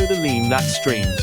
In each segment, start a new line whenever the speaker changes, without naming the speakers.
to the LeemThatStreams.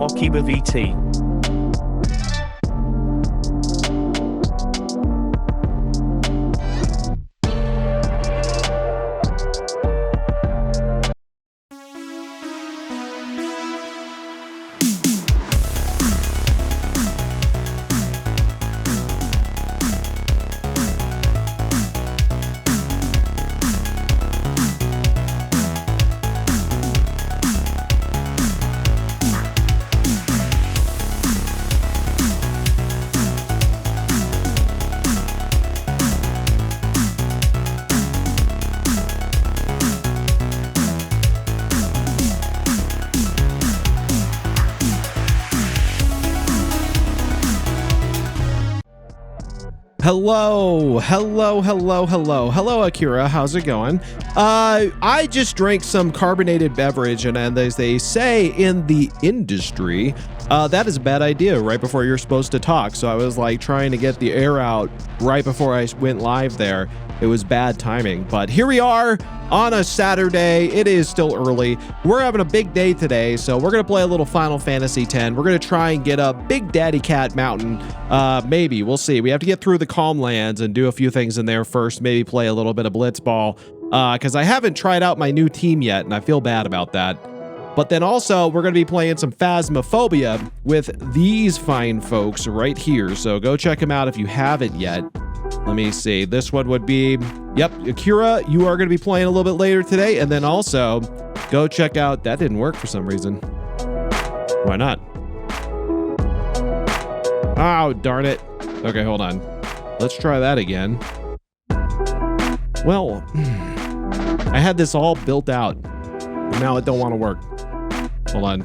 Akiba VT.
Hello, Akira. How's it going? I just drank some carbonated beverage, and as they say in the industry, that is a bad idea right before you're supposed to talk. So I was like trying to get the air out right before I went live there. It was bad timing, but here we are on a Saturday. It is still early. We're having a big day today, so we're gonna play a little Final Fantasy X. We're gonna try and get up Big Daddy Cat Mountain. Maybe, we'll see. We have to get through the Calm Lands and do a few things in there first. Maybe play a little bit of Blitzball, because I haven't tried out my new team yet, and I feel bad about that. But then also, we're going to be playing some Phasmophobia with these fine folks right here. So go check them out if you haven't yet. Let me see. This one would be, yep, Akira, you are going to be playing a little bit later today. And then also, go check out, that didn't work for some reason. Why not? Oh, darn it. Okay, hold on. Let's try that again. Well, I had this all built out. Now it don't want to work. Hold on.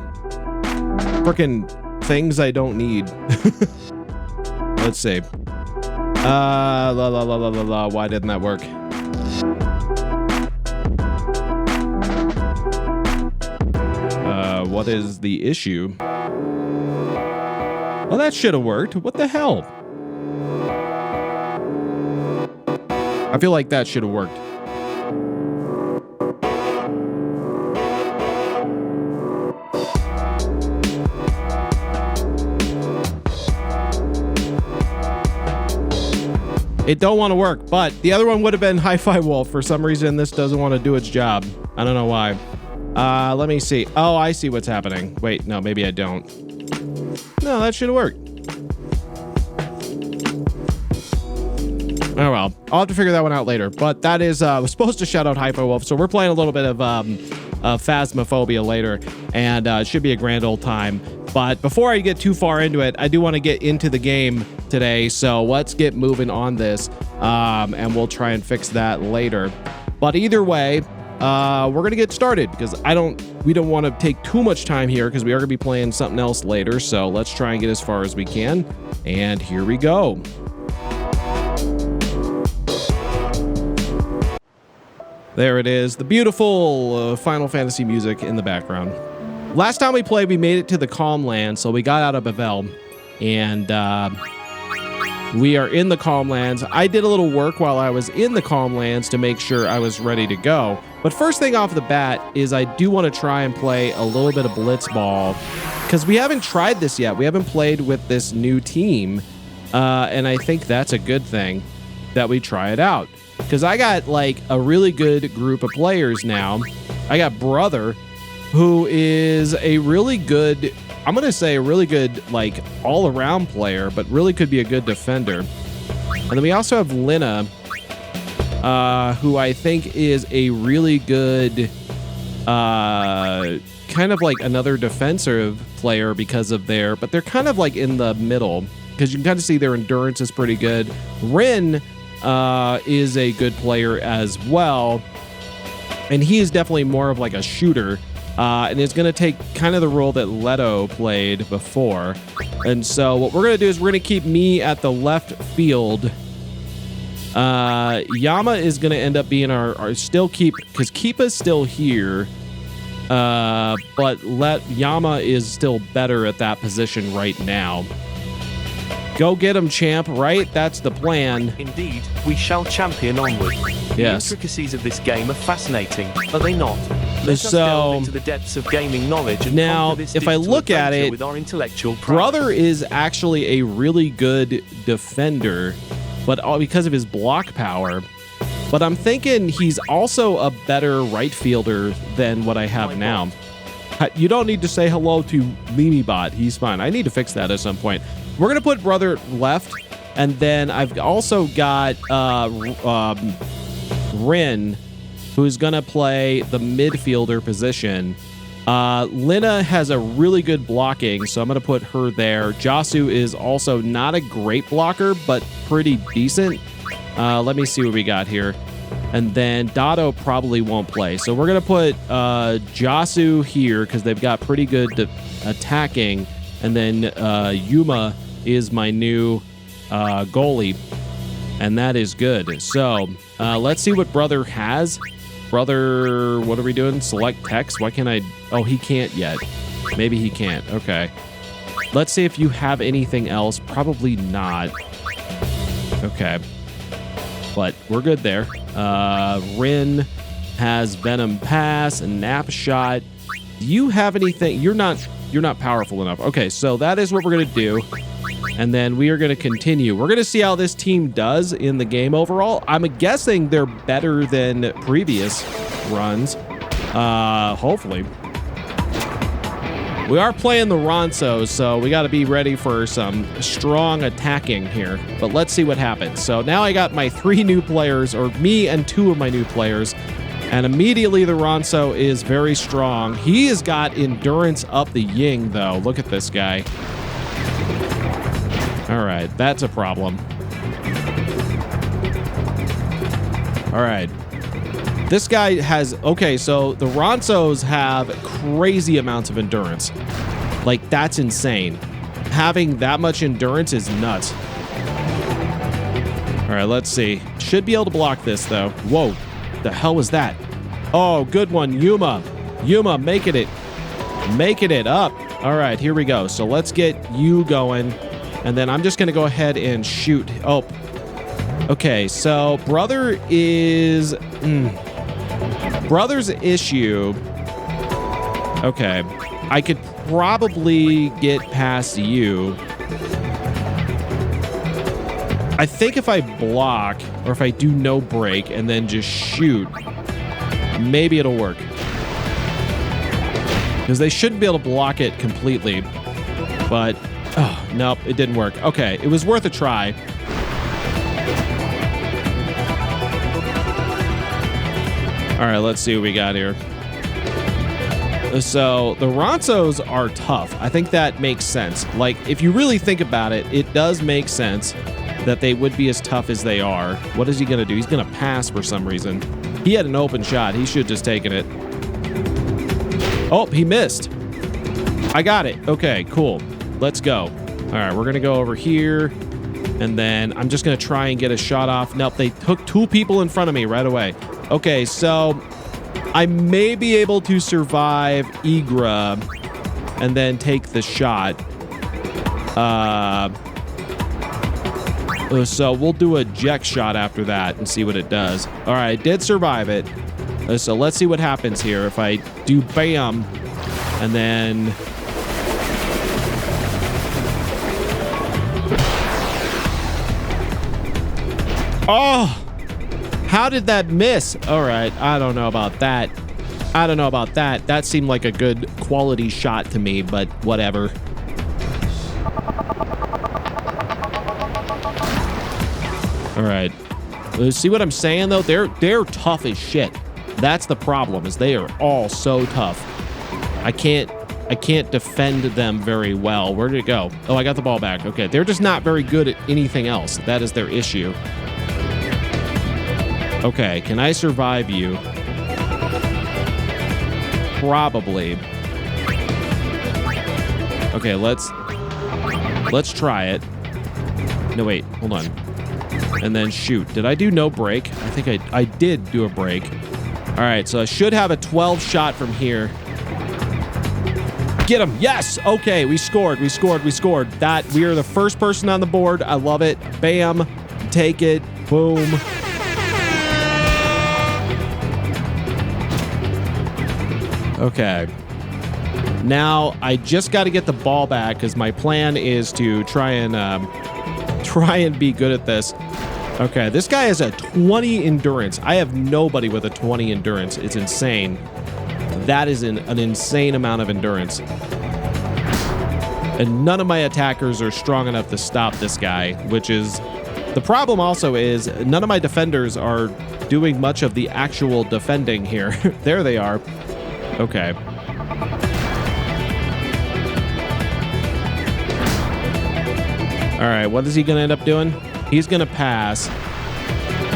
Frickin' things I don't need. Let's see. Why didn't that work? What is the issue? Well, that should have worked. What the hell? I feel like that should have worked. It don't want to work, but the other one would have been Hi-Fi Wolf. For some reason, this doesn't want to do its job. I don't know why. Let me see. Oh, I see what's happening. Wait, no, maybe I don't. No, that should have worked. Oh, well. I'll have to figure that one out later. But that is, was supposed to shout out Hi-Fi Wolf. So we're playing a little bit of Phasmophobia later. And it should be a grand old time. But before I get too far into it, I do want to get into the game today. So let's get moving on this. And we'll try and fix that later. But either way, we're going to get started because we don't want to take too much time here because we are going to be playing something else later. So let's try and get as far as we can. And here we go. There it is. The beautiful Final Fantasy music in the background. Last time we played, we made it to the Calm Lands, so we got out of Bavel, and we are in the Calm Lands. I did a little work while I was in the Calm Lands to make sure I was ready to go. But first thing off the bat is I do want to try and play a little bit of Blitzball, because we haven't tried this yet. We haven't played with this new team, and I think that's a good thing that we try it out. Because I got like a really good group of players now. I got Brother, who is a really good, I'm going to say a really good, like, all-around player, but really could be a good defender. And then we also have Lina, who I think is a really good, kind of like another defensive player because of but they're kind of like in the middle, because you can kind of see their endurance is pretty good. Rin is a good player as well, and he is definitely more of like a shooter. And it's going to take kind of the role that Leto played before. And so what we're going to do is we're going to keep me at the left field. Yama is going to end up being our still keep, because Keepa's still here. But Yama is still better at that position right now. Go get him, champ, right? That's the plan.
Indeed, we shall champion onward.
Yes.
The intricacies of this game are fascinating, are they not? Let us delve into the depths of gaming knowledge and
now,
this
if I look at it,
with our intellectual pride.
Brother is actually a really good defender, but because of his block power. But I'm thinking he's also a better right fielder than what I have now. You don't need to say hello to LeemBot. He's fine. I need to fix that at some point. We're going to put Brother left, and then I've also got Rin, who's going to play the midfielder position. Lina has a really good blocking, so I'm going to put her there. Jasu is also not a great blocker, but pretty decent. Let me see what we got here. And then Dado probably won't play. So we're going to put Jasu here because they've got pretty good attacking. And then Yuma is my new goalie. And that is good. So let's see what Brother has. Brother, what are we doing? Select text. Why can't I? Oh, he can't yet. Maybe he can't. Okay. Let's see if you have anything else. Probably not. Okay. But we're good there. Rin has Venom Pass and Nap Shot. Do you have anything? You're not powerful enough. Okay, so that is what we're gonna do. And then we are gonna continue. We're gonna see how this team does in the game overall. I'm guessing they're better than previous runs. Hopefully. We are playing the Ronsos, so we got to be ready for some strong attacking here. But let's see what happens. So now I got my 3 new players, or me and 2 of my new players. And immediately the Ronso is very strong. He has got endurance up the ying, though. Look at this guy. All right, that's a problem. All right. This guy has... Okay, so the Ronsos have crazy amounts of endurance. Like, that's insane. Having that much endurance is nuts. All right, let's see. Should be able to block this, though. Whoa. The hell was that? Oh, good one, Yuma. Yuma, making it. Making it up. All right, here we go. So let's get you going. And then I'm just going to go ahead and shoot. Oh. Okay, so brother is... Brother's issue... Okay. I could probably get past you. I think if I block, or if I do no break and then just shoot, maybe it'll work. Because they shouldn't be able to block it completely. But, oh, nope, it didn't work. Okay, it was worth a try. All right, let's see what we got here. So the Ronsos are tough. I think that makes sense. Like, if you really think about it, it does make sense that they would be as tough as they are. What is he going to do? He's going to pass for some reason. He had an open shot. He should have just taken it. Oh, he missed. I got it. Okay, cool. Let's go. All right, we're going to go over here. And then I'm just going to try and get a shot off. Nope, they took 2 people in front of me right away. Okay, so I may be able to survive Igra and then take the shot. So we'll do a Jeck shot after that and see what it does. All right, I did survive it. So let's see what happens here. If I do bam and then... Oh! How did that miss? All right, I don't know about that. I don't know about that. That seemed like a good quality shot to me, but whatever. All right. See what I'm saying, though? They're tough as shit. That's the problem, is they are all so tough. I can't defend them very well. Where did it go? Oh, I got the ball back. Okay, they're just not very good at anything else. That is their issue. Okay, can I survive you? Probably. Okay, let's try it. No, wait, hold on. And then shoot. Did I do no break? I think I did do a break. All right, so I should have a 12 shot from here. Get him. Yes. Okay, we scored. We scored. That we are the first person on the board. I love it. Bam. Take it. Boom. Okay. Now I just got to get the ball back because my plan is to try and be good at this. Okay, this guy has a 20 endurance. I have nobody with a 20 endurance. It's insane. That is an insane amount of endurance. And none of my attackers are strong enough to stop this guy, which is... The problem also is none of my defenders are doing much of the actual defending here. There they are. Okay. All right, what is he going to end up doing? He's going to pass.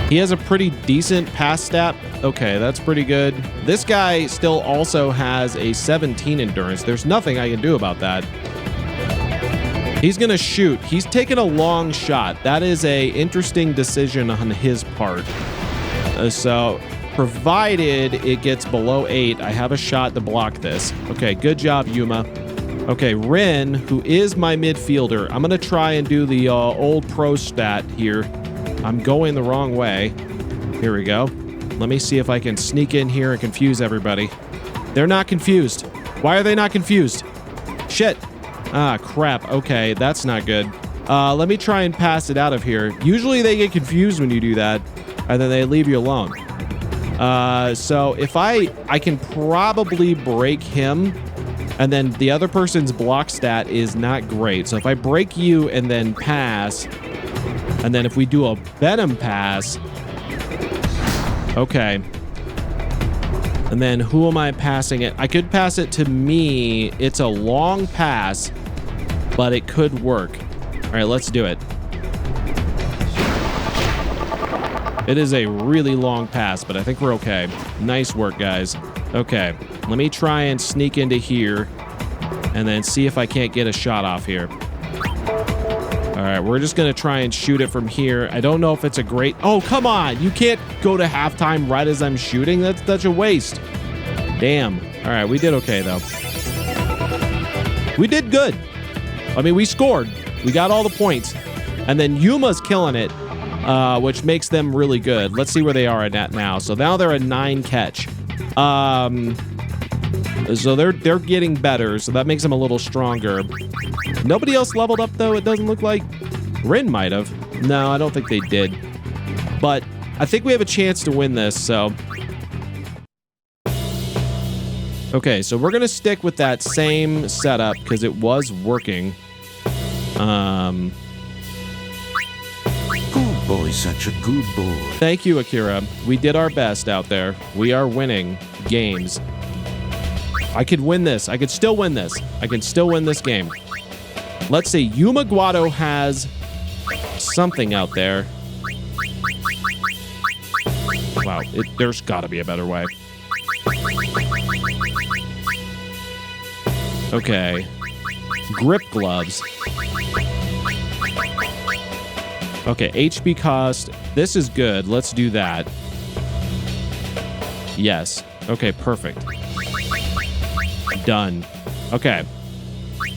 He has a pretty decent pass stat. Okay, that's pretty good. This guy still also has a 17 endurance. There's nothing I can do about that. He's going to shoot. He's taking a long shot. That is a interesting decision on his part. So, provided it gets below 8, I have a shot to block this. Okay, good job, Yuma. Okay, Rin, who is my midfielder, I'm going to try and do the old pro stat here. I'm going the wrong way. Here we go. Let me see if I can sneak in here and confuse everybody. They're not confused. Why are they not confused? Shit. Ah, crap. Okay, that's not good. Let me try and pass it out of here. Usually they get confused when you do that, and then they leave you alone. So if I can probably break him, and then the other person's block stat is not great. So if I break you and then pass, and then if we do a Venom pass, okay. And then who am I passing it? I could pass it to me. It's a long pass, but it could work. All right, let's do it. It is a really long pass, but I think we're okay. Nice work, guys. Okay, let me try and sneak into here and then see if I can't get a shot off here. All right, we're just going to try and shoot it from here. I don't know if it's a great... Oh, come on. You can't go to halftime right as I'm shooting. That's such a waste. Damn. All right, we did okay, though. We did good. I mean, we scored. We got all the points. And then Yuma's killing it, which makes them really good. Let's see where they are at now. So now they're a 9 catch. So they're getting better, so that makes them a little stronger. Nobody else leveled up, though, it doesn't look like. Rin might have. No, I don't think they did. But I think we have a chance to win this, so... Okay, so we're going to stick with that same setup because it was working.
Good boy, such a good boy.
Thank you, Akira. We did our best out there. We are winning games. I could win this. I could still win this. I can still win this game. Let's see. Yuma Guado has something out there. Wow. There's got to be a better way. Okay. Grip gloves. Okay, HP cost. This is good. Let's do that. Yes. Okay, perfect. Done. Okay.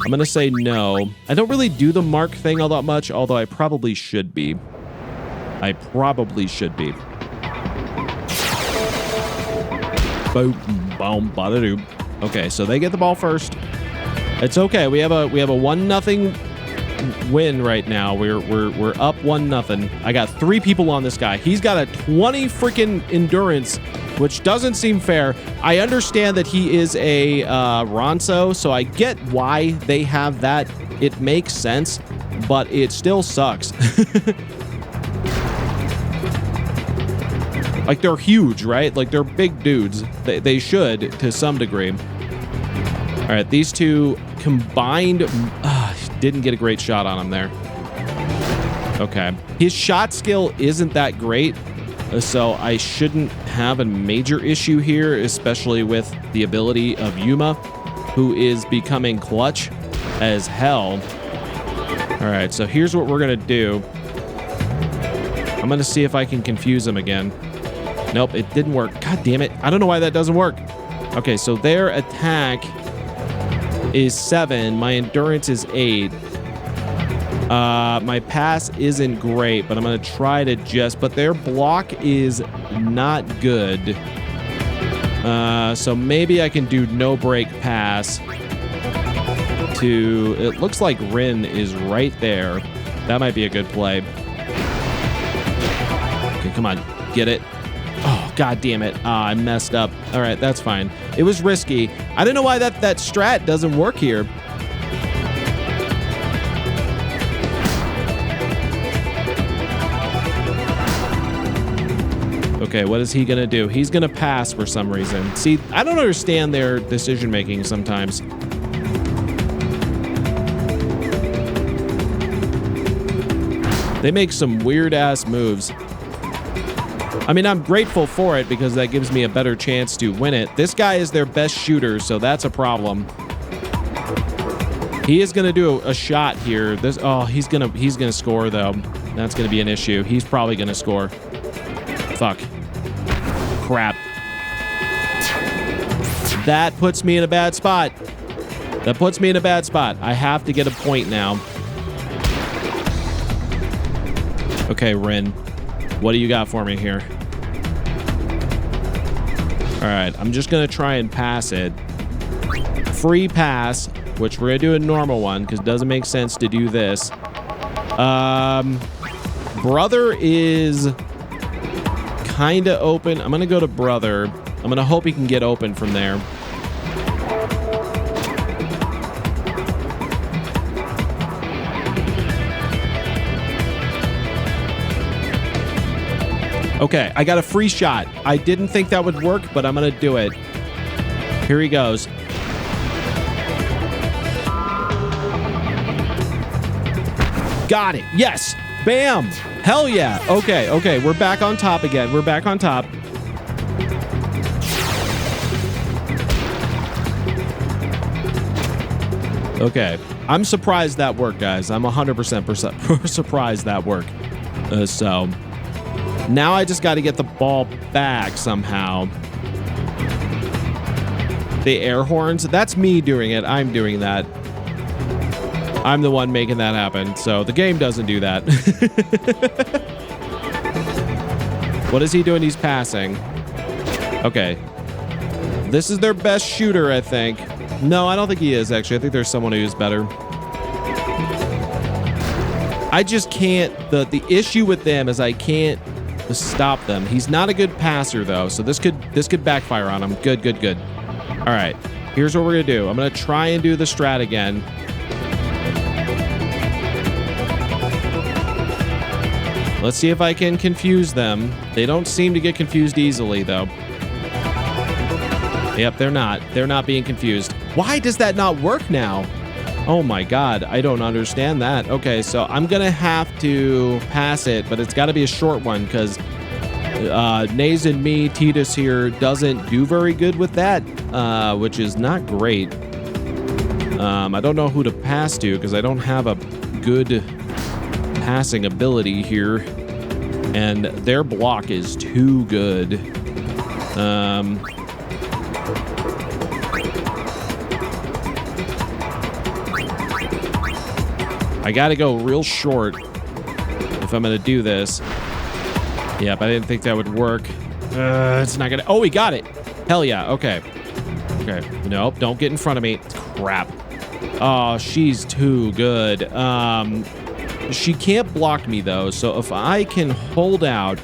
I'm going to say no. I don't really do the mark thing all that much, although I probably should be. I probably should be. Boom, boom, ba-da-doo. Okay, so they get the ball first. It's okay. We have a 1-0 win right now. We're up 1-0. I got 3 people on this guy. He's got a 20 freaking endurance, which doesn't seem fair. I understand that he is a Ronso, so I get why they have that. It makes sense, but it still sucks. Like, they're huge, right? Like, they're big dudes. They should, to some degree. All right, these two combined... didn't get a great shot on him there. Okay. His shot skill isn't that great, so I shouldn't have a major issue here, especially with the ability of Yuma, who is becoming clutch as hell. All right, so here's what we're going to do. I'm going to see if I can confuse him again. Nope, it didn't work. God damn it. I don't know why that doesn't work. Okay, so their attack is 7. My endurance is 8. My pass isn't great, but I'm going to try to just... But their block is not good. So maybe I can do no break pass to... It looks like Rin is right there. That might be a good play. Okay, come on. Get it. Oh, God damn it. I messed up. All right, that's fine. It was risky. I don't know why that strat doesn't work here. Okay, what is he going to do? He's going to pass for some reason. See, I don't understand their decision-making sometimes. They make some weird-ass moves. I mean, I'm grateful for it because that gives me a better chance to win it. This guy is their best shooter, so that's a problem. He is going to do a shot here. He's going to score, though. That's going to be an issue. He's probably going to score. Fuck. Crap. That puts me in a bad spot. That puts me in a bad spot. I have to get a point now. Okay, Rin. What do you got for me here? All right, I'm just going to try and pass it. Free pass, which we're going to do a normal one because it doesn't make sense to do this. Brother is kind of open. I'm going to go to Brother. I'm going to hope he can get open from there. Okay, I got a free shot. I didn't think that would work, but I'm going to do it. Here he goes. Got it. Yes. Bam. Hell yeah. Okay. Okay. We're back on top again. We're back on top. Okay. I'm surprised that worked, guys. I'm 100% surprised that worked. So now I just got to get the ball back somehow. The air horns. That's me doing it. I'm doing that. I'm the one making that happen. So the game doesn't do that. What is he doing? He's passing. Okay. This is their best shooter, I think. No, I don't think he is, actually. I think there's someone who's better. I just can't... The issue with them is I can't stop them. He's not a good passer, though, so this could backfire on him. Good, good, good. All right. Here's what we're going to do. I'm going to try and do the strat again. Let's see if I can confuse them. They don't seem to get confused easily, though. Yep, they're not. They're not being confused. Why does that not work now? Oh my god, I don't understand that. Okay, so I'm gonna have to pass it, but it's got to be a short one because Nays and me, Titus here, doesn't do very good with that, which is not great. I don't know who to pass to because I don't have a good passing ability here, and their block is too good. I gotta go real short if I'm gonna do this. Yep, I didn't think that would work. It's not gonna... Oh, we got it. Hell yeah. Okay. Okay. Nope, don't get in front of me. Crap. Oh, she's too good. She can't block me, though, so if I can hold out,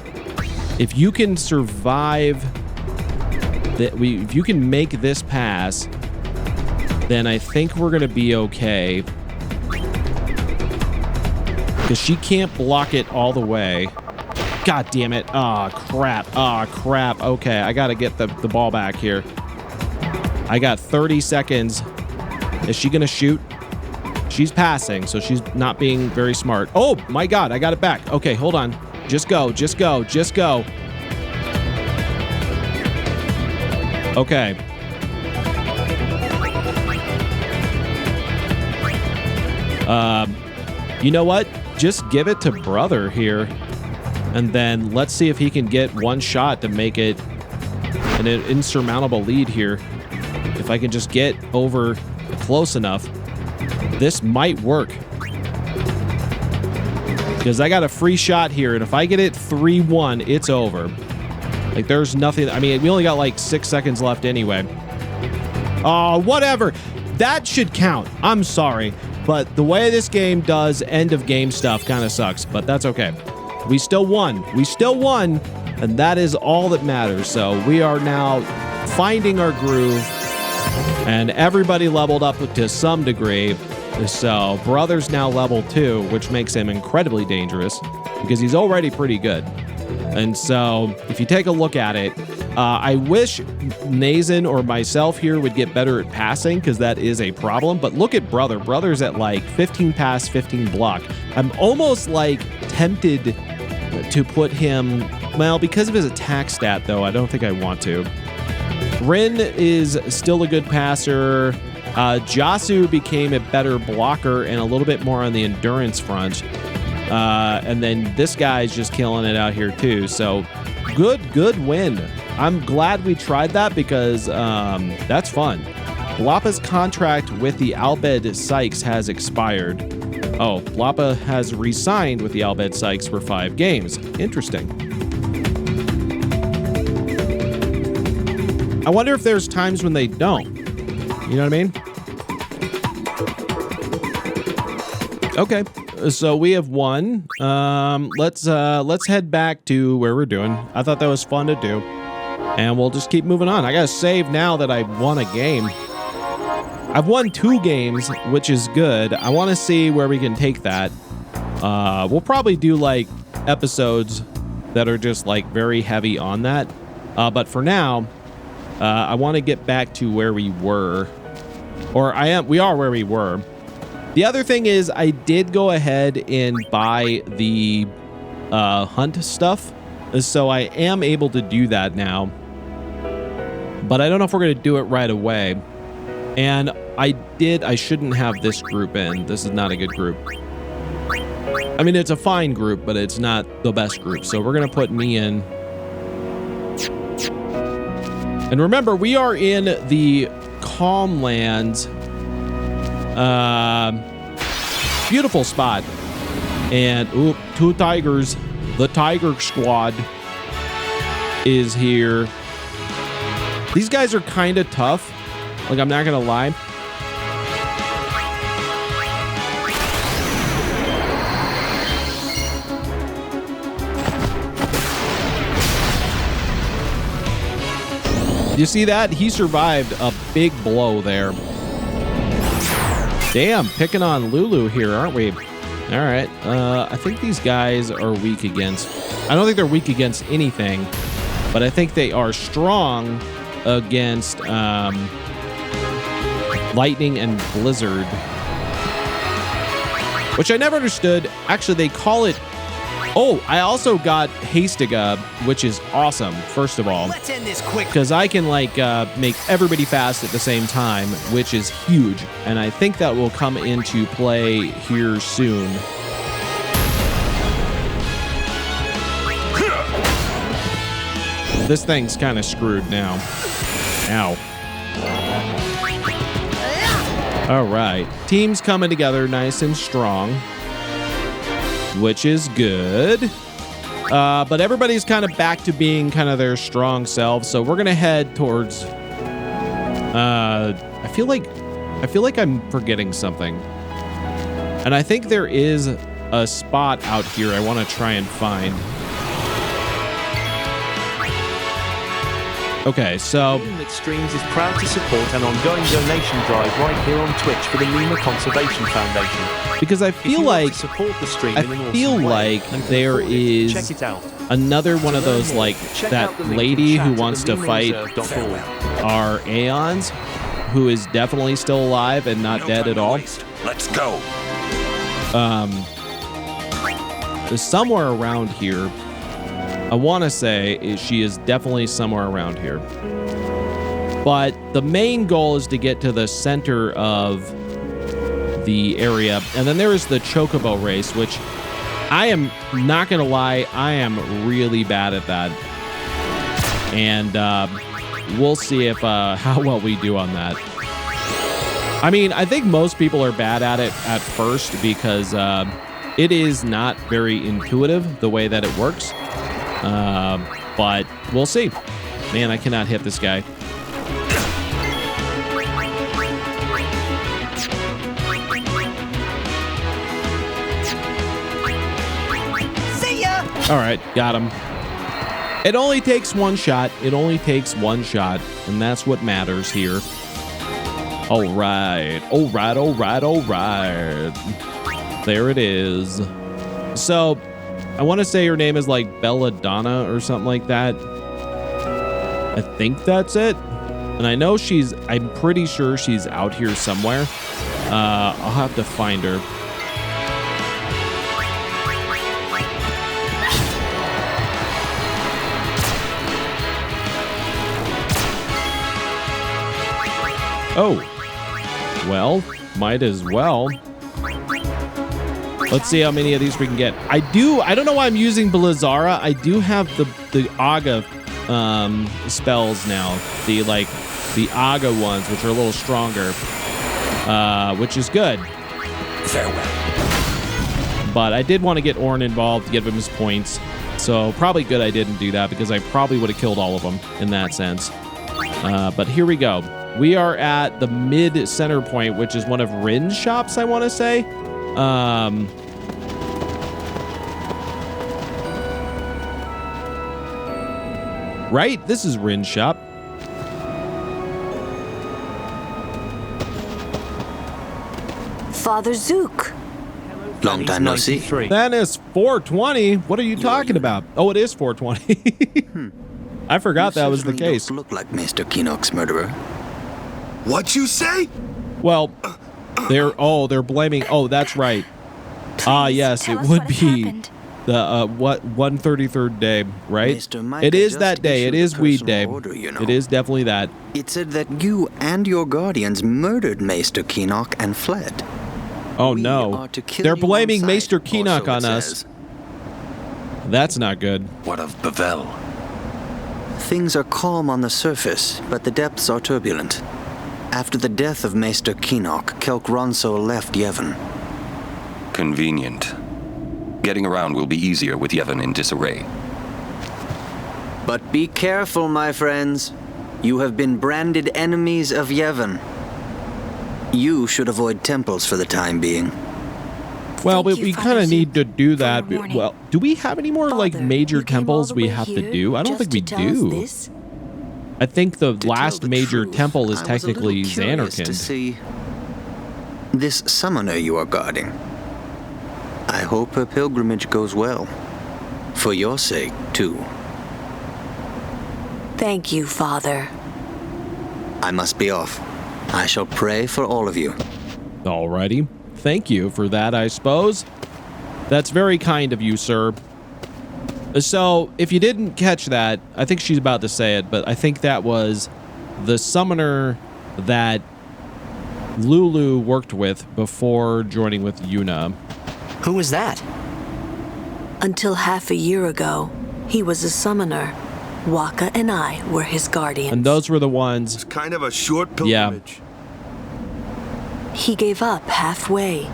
if you can survive, if you can make this pass, then I think we're gonna be okay. Because she can't block it all the way. God damn it. Oh, crap. Oh, crap. Okay, I got to get the ball back here. I got 30 seconds. Is she going to shoot? She's passing, so she's not being very smart. Oh, my God. I got it back. Okay, hold on. Just go. Just go. Just go. Okay. You know what? Just give it to brother here, and then let's see if he can get one shot to make it an insurmountable lead here. If I can just get over close enough, this might work. Because I got a free shot here, and if I get it 3-1, it's over. Like, there's nothing... I mean, we only got like 6 seconds left anyway. Oh, whatever. That should count. I'm sorry. But the way this game does end of game stuff kind of sucks, but that's okay. We still won. We still won, and that is all that matters. So we are now finding our groove, and everybody leveled up to some degree. So brother's now level 2, which makes him incredibly dangerous because he's already pretty good. And so if you take a look at it, I wish Nazin or myself here would get better at passing because that is a problem. But look at brother. Brother's at like 15 pass, 15 block. I'm almost like tempted to put him, well, because of his attack stat, though, I don't think I want to. Rin is still a good passer. Jasu became a better blocker and a little bit more on the endurance front. And then this guy's just killing it out here, too. So good win. I'm glad we tried that because that's fun. Blapa's contract with the Albed Sykes has expired. Oh, Blapa has re-signed with the Albed Sykes for 5 games. Interesting. I wonder if there's times when they don't. You know what I mean? Okay. So we have won. Let's head back to where we're doing. I thought that was fun to do. And we'll just keep moving on. I gotta save now that I won a game. I've won 2 games, which is good. I want to see where we can take that. We'll probably do like episodes that are just like very heavy on that. But for now, I want to get back to where we were. Or we are where we were. The other thing is I did go ahead and buy the hunt stuff, so I am able to do that now. But I don't know if we're going to do it right away. And I shouldn't have this group in. This is not a good group. I mean, it's a fine group, but it's not the best group. So we're going to put me in. And remember, we are in the Calm Lands. Beautiful spot. And, oop, 2 tigers. The Tiger Squad is here. These guys are kind of tough. Like, I'm not going to lie. You see that? He survived a big blow there. Damn, picking on Lulu here, aren't we? All right. I think these guys are weak against... I don't think they're weak against anything, but I think they are strong against lightning and blizzard, which I never understood. Actually, they call it... Oh, I also got Hastiga, which is awesome, first of all.
Let's end this quick.
Because I can, like, make everybody fast at the same time, which is huge. And I think that will come into play here soon. This thing's kind of screwed now. Ow. All right. Team's coming together nice and strong, which is good. But everybody's kind of back to being kind of their strong selves. So we're going to head towards... I feel like I'm forgetting something. And I think there is a spot out here I want to try and find. Okay, so...
LeemThatStreams is proud to support an ongoing donation drive right here on Twitch for the Lemur Conservation Foundation.
Because I feel like...
support the stream
there is
check it out.
another one of those, like, that lady who wants to fight our Aeons, who is definitely still alive and not dead at all.
Let's go.
Somewhere around here. I want to say she is definitely somewhere around here. But the main goal is to get to the center of the area. And then there is the Chocobo race, which I am not going to lie, I am really bad at that. And we'll see if how well we do on that. I mean, I think most people are bad at it at first because it is not very intuitive the way that it works. But we'll see. Man, I cannot hit this guy.
See ya!
All right, got him. It only takes one shot. It only takes one shot, and that's what matters here. All right. All right, all right, all right. There it is. So... I want to say her name is like Belladonna or something like that. I think that's it. And I know I'm pretty sure she's out here somewhere. I'll have to find her. Oh, well, might as well. Let's see how many of these we can get. I don't know why I'm using Blizzara. I do have the Aga spells now. The Aga ones, which are a little stronger. Which is good.
Farewell.
But I did want to get Ornn involved to give him his points. So probably good I didn't do that because I probably would have killed all of them in that sense. But here we go. We are at the mid-center point, which is one of Rin's shops, I want to say. Right? This is Rin's shop.
Father Zook.
Long time no see.
That is 420. What are you talking about? Oh, it is 420. I forgot that was the case.
Look like Mr. Kinnock's murderer. What you say?
Well, They're blaming. Oh, that's right. Yes, it would be the 133rd day, right?
Mr. Micah
It is
just
that day. It
issued
is
the
weed
personal
day.
order, you know.
It is definitely that.
It said that you and your guardians murdered Maester Keenock and fled.
Oh
We
no.
are to kill
They're
you
blaming
on
Maester
sight, or
Keenock
so
on
it
us.
says.
That's not good.
What of Bevel?
Things are calm on the surface, but the depths are turbulent. After the death of Maester Keenock, Kelk Ronso left Yevon.
Convenient. Getting around will be easier with Yevon in disarray.
But be careful, my friends. You have been branded enemies of Yevon. You should avoid temples for the time being.
Well,
Thank
but
you,
we
Father
kind of
Zoo,
need to do that.
for your warning.
Well, do we have any more like
Father,
major
you came all
temples
the
we
way
have to
here
do? I don't
just
think we
to tell us
do.
this?
I think the
To tell
last
the
major
truth,
temple is
I was a little
technically
curious to
Xanarkand.
see this summoner you are guarding. I hope her pilgrimage goes well. For your sake, too.
Thank you, Father.
I must be off. I shall pray for all of you.
Alrighty. Thank you for that, I suppose. That's very kind of you, sir. So, if you didn't catch that, I think she's about to say it, but I think that was the summoner that Lulu worked with before joining with Yuna.
Who was that?
Until half a year ago, he was a summoner. Waka and I were his guardians.
And those were the ones.
Kind of a short
Yeah.
pilgrimage.
He gave up halfway.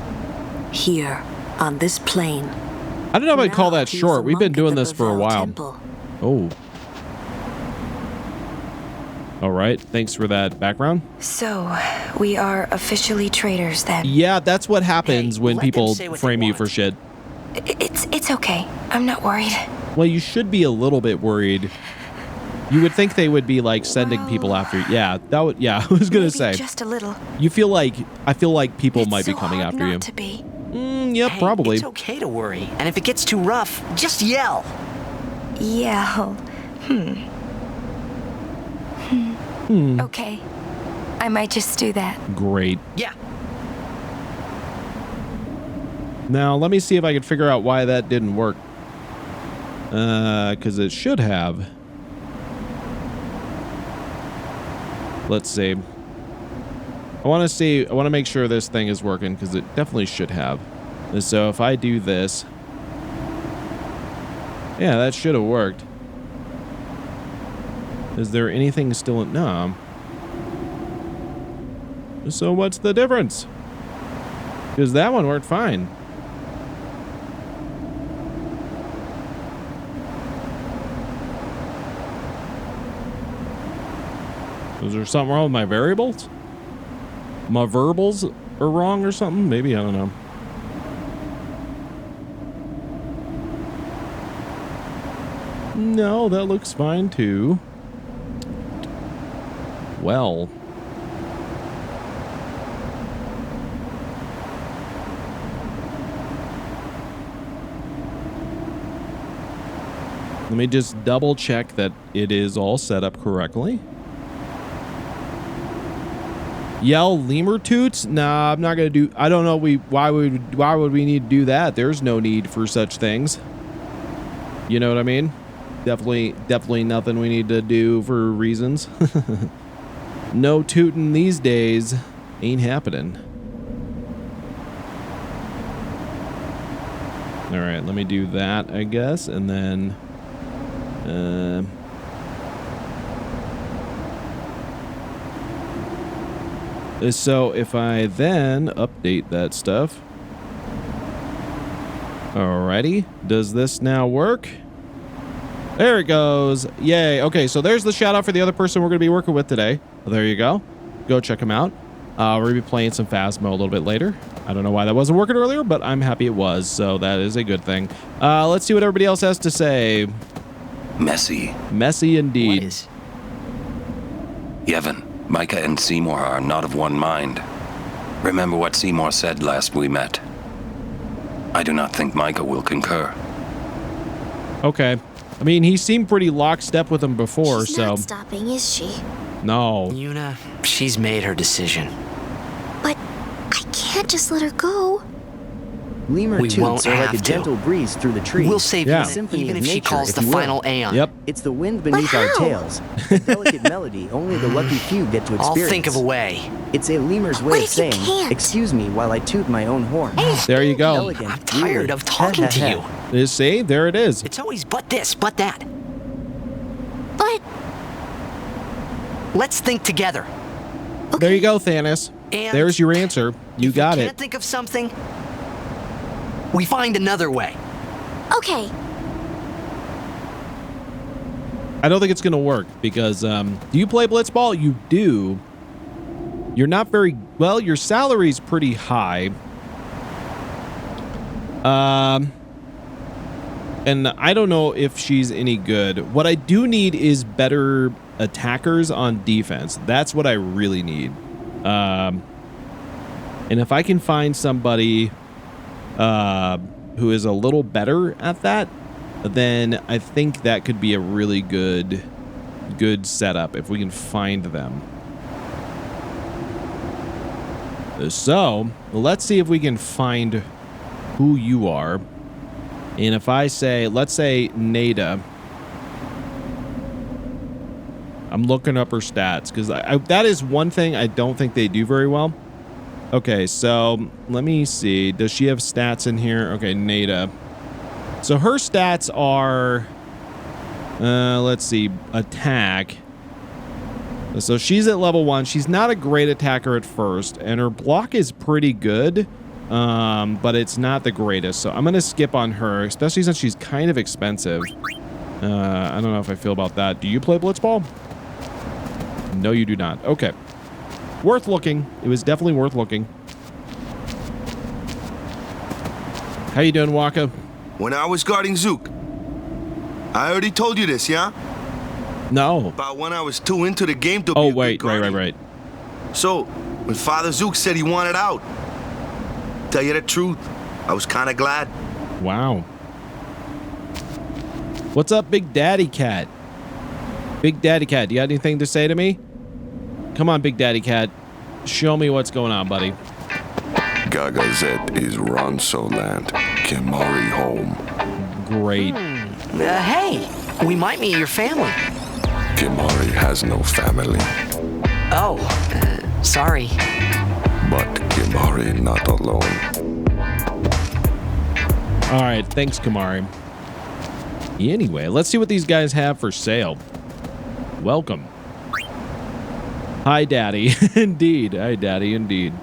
Here, on this plane.
I don't know if I'd call
Now
that
he's
short.
a
We've been
monk at
doing
the
this for a
Bevel
while.
Temple.
Oh. All right. Thanks for that background.
So, we are officially traitors then.
Yeah, that's what happens
Hey,
when
let them
people
say what they
frame you
want.
for shit.
It's okay. I'm not worried.
Well, you should be a little bit worried. You would think they would be like sending
Well,
people after you. Yeah, that would. Yeah, I was gonna
Maybe
say.
just a little.
You feel like I feel like people
It's
might be
so
coming
hard
after
not
you.
to be.
Yep,
Hey,
probably.
It's okay to worry. And if it gets too rough, just yell.
Yeah. Okay. I might just do that.
Great.
Yeah.
Now let me see if I can figure out why that didn't work. Because it should have. Let's see. I want to make sure this thing is working because it definitely should have. And so if I do this, yeah, that should have worked. Is there anything still in? No. So what's the difference? Because that one worked fine. Is there something wrong with my variables? My verbals are wrong or something? Maybe, I don't know. No, that looks fine too. Well. Let me just double check that it is all set up correctly. Yell lemur toots? Nah, I'm not gonna do. I don't know. Why would we need to do that? There's no need for such things. You know what I mean? Definitely nothing we need to do for reasons. No tootin' these days ain't happening. All right, let me do that, I guess, and then. So if I then update that stuff. Alrighty. Does this now work? There it goes. Yay. Okay, so there's the shout out for the other person we're going to be working with today. Well, there you go. Go check him out. We're going to be playing some Phasmo a little bit later. I don't know why that wasn't working earlier, but I'm happy it was, so that is a good thing. Let's see what everybody else has to say.
Messy.
Messy indeed.
What is?
Yevon, Micah and Seymour are not of one mind. Remember what Seymour said last we met. I do not think Micah will concur.
Okay. I mean, he seemed pretty lockstep with him before,
She's
so.
not stopping, is she?
No.
Yuna, she's made her decision.
But I
can't just let her go.
Lemur
We
toots
won't
are like
have
a
to.
gentle breeze through the trees.
We'll save
Yeah.
you, even if she
nature,
calls
if
the
you will.
final aeon.
Yep.
It's the wind beneath our
how?
tails. A delicate melody only the lucky few get to
I'll
experience.
think of a way.
It's a lemur's way
What
of
if you
saying,
can't?
excuse me while I toot my own horn.
There you go.
Elegant,
I'm tired
really.
of talking to you.
You see, there it is.
It's always but this, but that.
But
Let's think together.
There you go, Thanos.
And
There's your answer. You
if
got
we
it.
can't think of something, we find another way.
okay.
I don't think it's gonna work because do you play Blitzball? You do. You're not very well. Your salary's pretty high. And I don't know if she's any good. What I do need is better attackers on defense. That's what I really need. And if I can find somebody who is a little better at that, then I think that could be a really good setup if we can find them. So let's see if we can find who you are. And if I say, let's say Nada, I'm looking up her stats because that is one thing I don't think they do very well. Okay, so let me see. Does she have stats in here? Okay, Nada. So her stats are, let's see, attack. So she's at level 1. She's not a great attacker at first, and her block is pretty good, but it's not the greatest. So I'm going to skip on her, especially since she's kind of expensive. I don't know if I feel about that. Do you play Blitzball? No, you do not. Okay. Worth looking. It was definitely worth looking. How you doing, Waka?
When I was guarding Zook, I already told you this, yeah?
No.
About when I was too into the game to be
Oh,
a good
wait.
guardian.
Right.
So, when Father Zook said he wanted out, tell you the truth, I was kind of glad.
Wow. What's up, Big Daddy Cat? Big Daddy Cat, do you got anything to say to me? Come on, Big Daddy Cat. Show me what's going on, buddy.
Gagazet is Ronsoland, Khamari home.
Great.
Hey, we might meet your family.
Khamari has no family,
Oh, sorry.
but Khamari not alone.
All right, thanks, Khamari. Anyway, let's see what these guys have for sale. Welcome. Hi, Daddy. Indeed. Hi, Daddy. Indeed.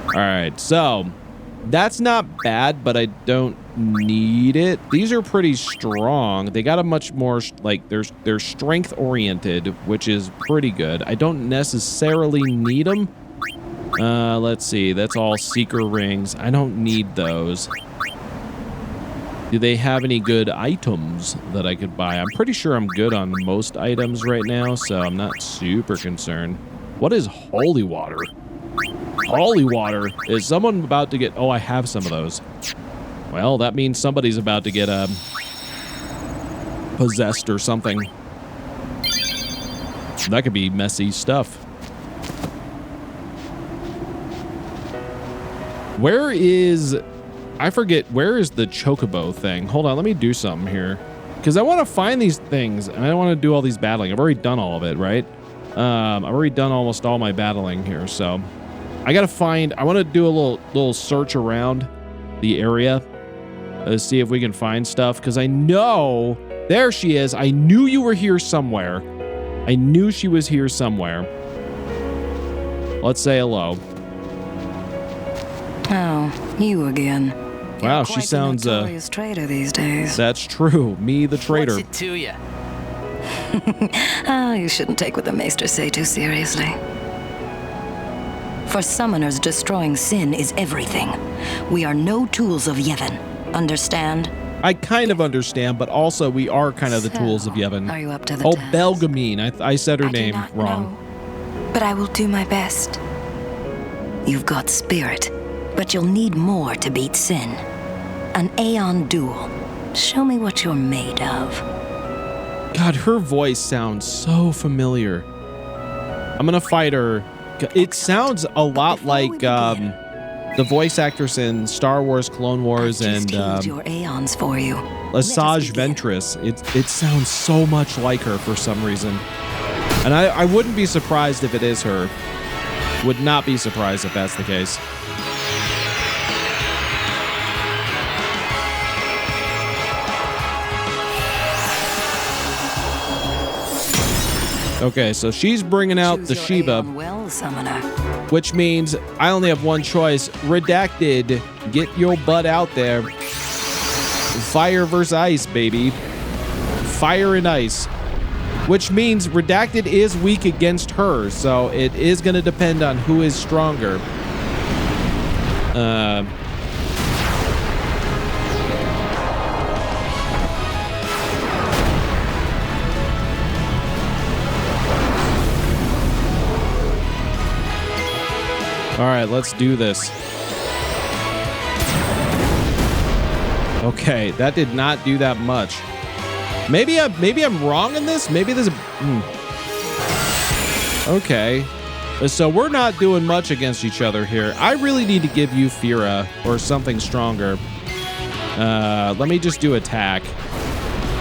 All right, so that's not bad, but I don't need it. These are pretty strong. They got a much more, like, they're strength oriented, which is pretty good. I don't necessarily need them. Let's see. That's all seeker rings. I don't need those. Do they have any good items that I could buy? I'm pretty sure I'm good on most items right now, so I'm not super concerned. What is holy water? Holy water. Is someone about to get... Oh, I have some of those. Well, that means somebody's about to get possessed or something. That could be messy stuff. Where is... I forget, where is the chocobo thing? Hold on, let me do something here. Because I want to find these things, and I don't want to do all these battling. I've already done all of it, right? I've already done almost all my battling here, so... I gotta find... I want to do a little search around the area. See if we can find stuff, because I know... There she is. I knew you were here somewhere. I knew she was here somewhere. Let's say hello.
Oh, you again.
Wow, she sounds
notorious traitor these days.
That's true. Me, the traitor.
What's it to you?
Oh, you shouldn't take what the maesters say too seriously. For summoners, destroying sin is everything. We are no tools of Yevon. Understand?
I kind of understand, but also we are kind of the
So,
tools of Yevon.
are you up to the
Oh,
task?
Belgamine. I said her
I do
name
not
wrong.
know, but I will do my best.
You've got spirit, but you'll need more to beat sin. An Aeon duel. Show me what you're made of.
God, her voice sounds so familiar. I'm gonna fight her. It sounds a lot
Before we
like
begin,
the voice actress in Star Wars, Clone Wars, and
your Aeons for you.
Lesage Ventress. It sounds so much like her for some reason. And I wouldn't be surprised if it is her. Would not be surprised if that's the case. Okay, so she's bringing out the Shiva, which means I only have one choice. Redacted, get your butt out there. Fire versus ice, baby. Fire and ice. Which means Redacted is weak against her, so it is going to depend on who is stronger. All right, let's do this. Okay, that did not do that much. Maybe I'm wrong in this. Maybe there's Okay, so we're not doing much against each other here. I really need to give you Fira or something stronger. Let me just do attack.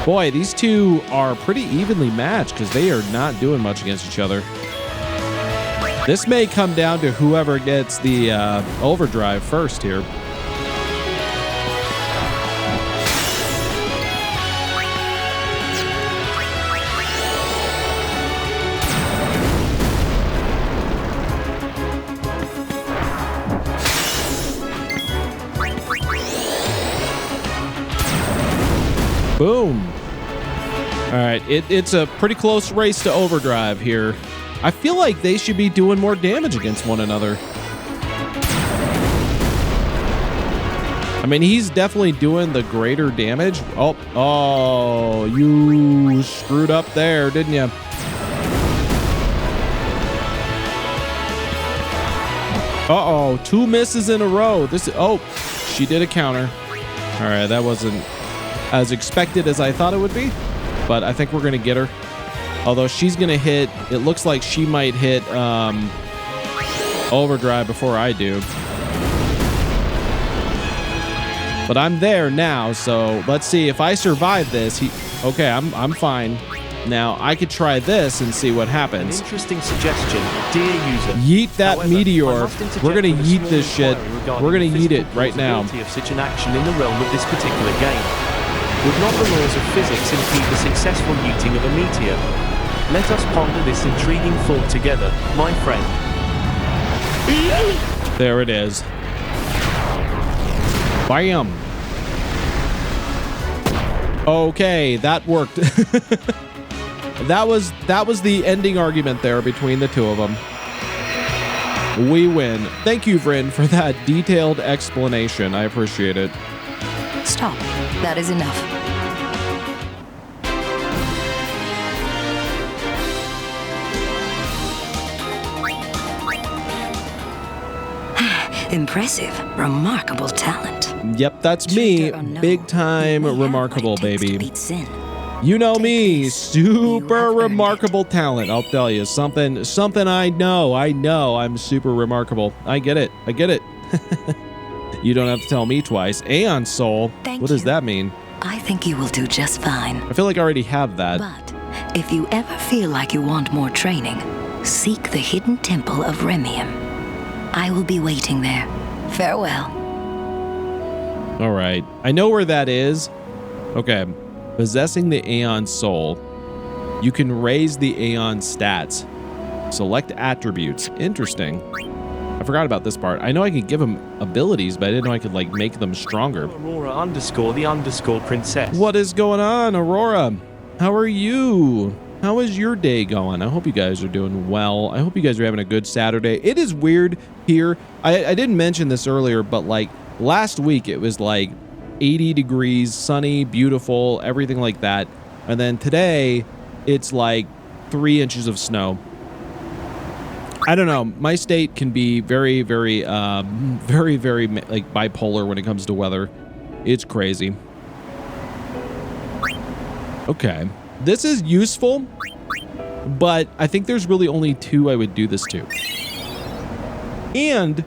Boy, these two are pretty evenly matched because they are not doing much against each other. This may come down to whoever gets the overdrive first here. Boom. All right, it's a pretty close race to overdrive here. I feel like they should be doing more damage against one another. I mean, he's definitely doing the greater damage. Oh, you screwed up there, didn't you? Uh-oh, 2 misses in a row. She did a counter. All right, that wasn't as expected as I thought it would be, but I think we're going to get her. Although she's going to hit, it looks like she might hit overdrive before I do. But I'm there now, so let's see if I survive this. Okay, I'm fine. Now I could try this and see what happens.
An interesting suggestion, dear user.
Yeet that meteor. We're going to yeet this shit. We're going to yeet it right now.
Of such an action in the realm of this particular game. Would not the laws of physics impede the successful yeeting of a meteor? Let us ponder this intriguing thought together, my friend.
There it is. Bam. Okay, that worked. That was the ending argument there between the two of them. We win. Thank you, Vynn, for that detailed explanation. I appreciate it.
Stop. That is enough. Impressive. Remarkable talent.
Yep, that's me. Big time remarkable, baby. You know me. Super remarkable talent. I'll tell you. Something I know. I'm super remarkable. I get it. You don't have to tell me twice. Aeon Soul. What does that mean?
I think you will do just fine.
I feel like I already have that.
But if you ever feel like you want more training, seek the hidden temple of Remium. I will be waiting there. Farewell.
All right. I know where that is. Okay. Possessing the Aeon Soul. You can raise the Aeon stats. Select attributes. Interesting. I forgot about this part. I know I could give them abilities, but I didn't know I could, like, make them stronger.
Aurora_the_princess.
What is going on, Aurora? How are you? How is your day going? I hope you guys are doing well. I hope you guys are having a good Saturday. It is weird here. I didn't mention this earlier, but like last week it was like 80 degrees, sunny, beautiful, everything like that. And then today it's like 3 inches of snow. I don't know. My state can be very, very, very like bipolar when it comes to weather. It's crazy. Okay. This is useful, but I think there's really only 2 I would do this to. And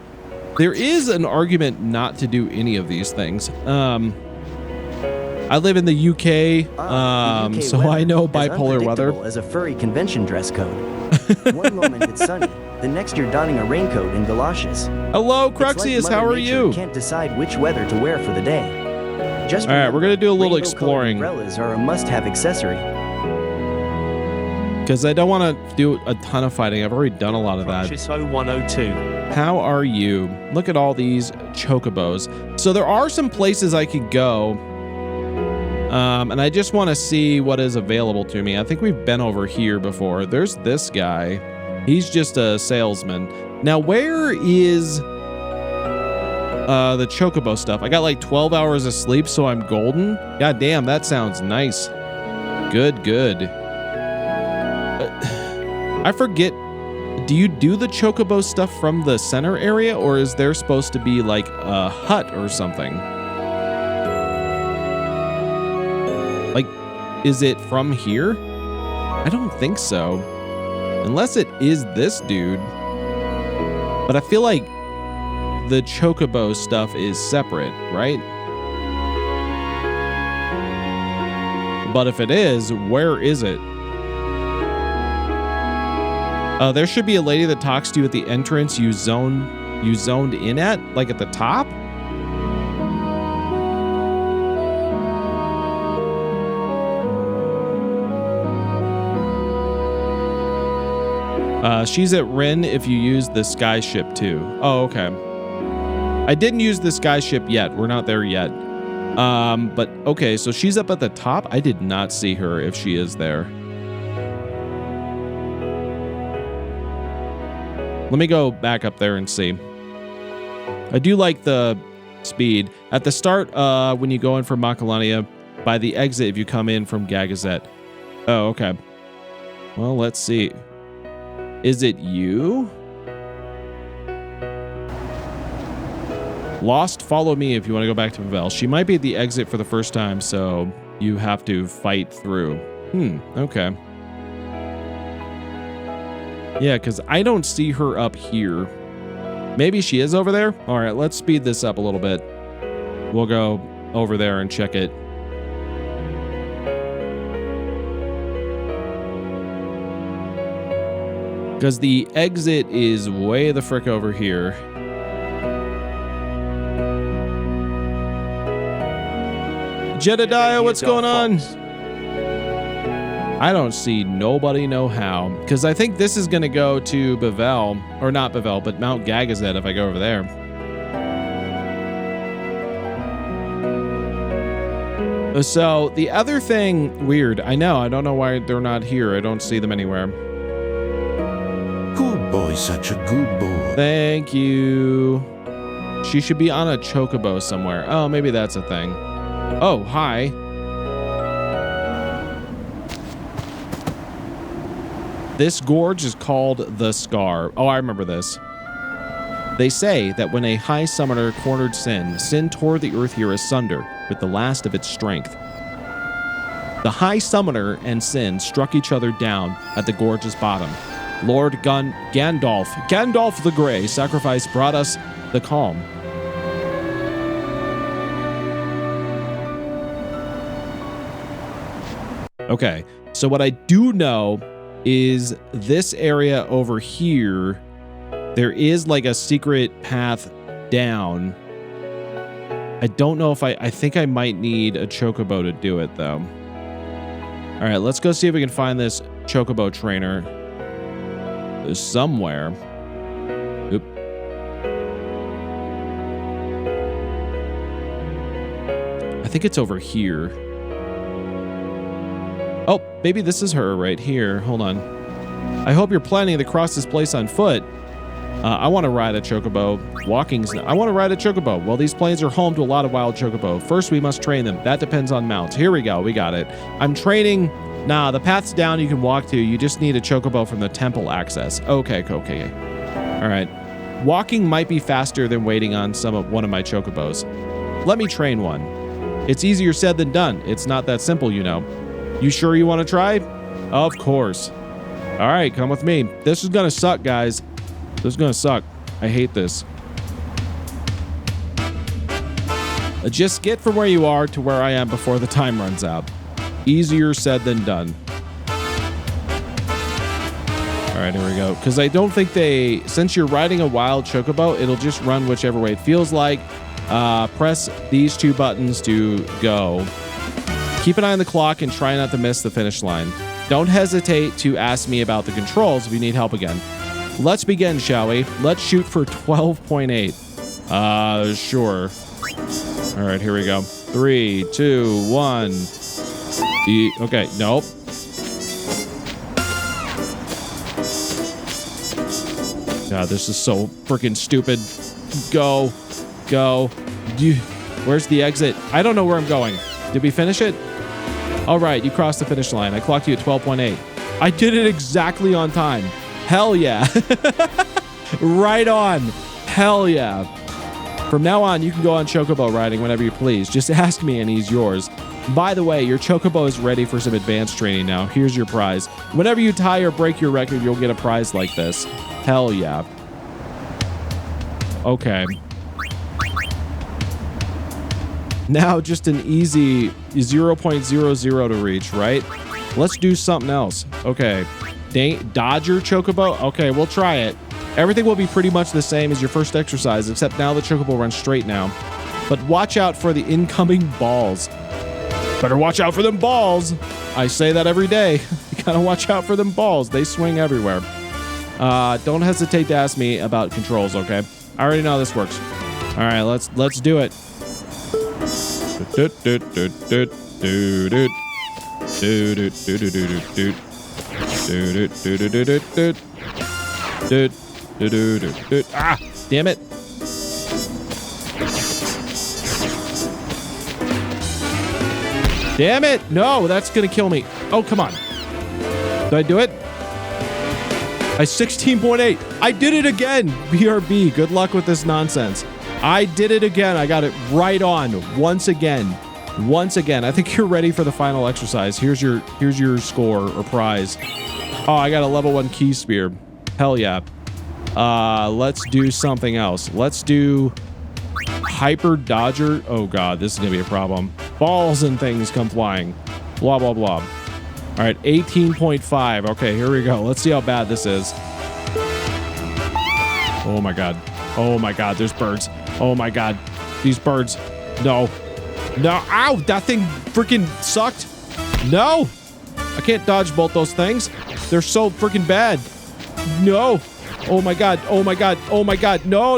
There is an argument not to do any of these things. I live in the UK, so I know bipolar weather.
As a furry convention dress code. One moment it's sunny, the next you're donning a raincoat and galoshes.
Hello, Cruxius, how are you?
Can't decide which weather to wear for the day. Just
all right, we're gonna do a little exploring.
Umbrellas are a must-have accessory.
Because I don't want to do a ton of fighting. I've already done a lot of that.
102.
How are you? Look at all these chocobos. So there are some places I could go. And I just want to see what is available to me. I think we've been over here before. There's this guy. He's just a salesman. Now, where is the chocobo stuff? I got like 12 hours of sleep, so I'm golden. God damn, that sounds nice. Good, good. I forget, do you do the chocobo stuff from the center area, or is there supposed to be like a hut or something? Like, is it from here? I don't think so. Unless it is this dude. But I feel like the chocobo stuff is separate, right? But if it is, where is it? There should be a lady that talks to you at the entrance you zoned in at, like at the top. She's at Rin if you use the sky ship too. Oh, okay. I didn't use the sky ship yet. We're not there yet. But okay, so she's up at the top. I did not see her if she is there. Let me go back up there and see. I do like the speed. At the start, when you go in from Makalania, by the exit if you come in from Gagazet. Oh, okay. Well, let's see. Is it you? Lost, follow me if you want to go back to Pavel. She might be at the exit for the first time, so you have to fight through. Okay. Yeah, because I don't see her up here. Maybe she is over there? All right, let's speed this up a little bit. We'll go over there and check it. Because the exit is way the frick over here. Jedediah, what's going on? I don't see nobody know how. Because I think this is going to go to Bavel. Or not Bavel, but Mount Gagazet if I go over there. So the other thing, weird. I know, I don't know why they're not here. I don't see them anywhere.
Good boy, such a good boy.
Thank you. She should be on a chocobo somewhere. Oh, maybe that's a thing. Oh, hi. This gorge is called the Scar. Oh, I remember this. They say that when a high summoner cornered Sin, Sin tore the earth here asunder with the last of its strength. The high summoner and Sin struck each other down at the gorge's bottom. Lord Gandalf the Grey sacrifice brought us the calm. Okay, so what I do know is this area over here, there is like a secret path down. I don't know if I think I might need a chocobo to do it though. All right, let's go see if we can find this chocobo trainer. There's somewhere. Oop. I think it's over here. Oh, maybe this is her right here. Hold on. I hope you're planning to cross this place on foot. I want to ride a chocobo. I want to ride a chocobo. Well, these plains are home to a lot of wild chocobo. First, we must train them. That depends on mounts. Here we go. We got it. I'm training. Nah, the path's down you can walk to. You just need a chocobo from the temple access. Okay. All right. Walking might be faster than waiting on one of my chocobos. Let me train one. It's easier said than done. It's not that simple, you know. You sure you want to try? Of course. All right, come with me. This is going to suck, guys. This is going to suck. I hate this. Just get from where you are to where I am before the time runs out. Easier said than done. All right, here we go. Because I don't think since you're riding a wild chocobo, it'll just run whichever way it feels like. Press these 2 buttons to go. Keep an eye on the clock and try not to miss the finish line. Don't hesitate to ask me about the controls if you need help again. Let's begin, shall we? Let's shoot for 12.8. Sure. All right, here we go. 3, 2, 1. Okay, nope. God, this is so freaking stupid. Go. Where's the exit? I don't know where I'm going. Did we finish it? All right, you crossed the finish line. I clocked you at 12.8. I did it exactly on time. Hell yeah. Right on. Hell yeah. From now on, you can go on chocobo riding whenever you please. Just ask me and he's yours. By the way, your chocobo is ready for some advanced training now. Here's your prize. Whenever you tie or break your record, you'll get a prize like this. Hell yeah. Okay. Now just an easy 0.00 to reach, right? Let's do something else. Okay. Dodger chocobo? Okay, we'll try it. Everything will be pretty much the same as your first exercise, except now the chocobo runs straight now. But watch out for the incoming balls. Better watch out for them balls. I say that every day. You gotta watch out for them balls. They swing everywhere. Don't hesitate to ask me about controls, okay? I already know how this works. All right, let's do it. Ah, damn it. Damn it. No, that's going to kill me. Oh, come on. Did I do it? I 16.8. I did it again. BRB. Good luck with this nonsense. I did it again. I got it right on. Once again. I think you're ready for the final exercise. Here's your score or prize. Oh, I got a level 1 key spear. Hell yeah. Let's do something else. Let's do hyper dodger. Oh god, this is gonna be a problem. Balls and things come flying. Blah blah blah. All right, 18.5. Okay, here we go. Let's see how bad this is. Oh my god. Oh my god, there's birds. Oh my god, these birds. No. Ow, that thing freaking sucked. No, I can't dodge both those things. They're so freaking bad. No. Oh my god. Oh my god. Oh my god. No.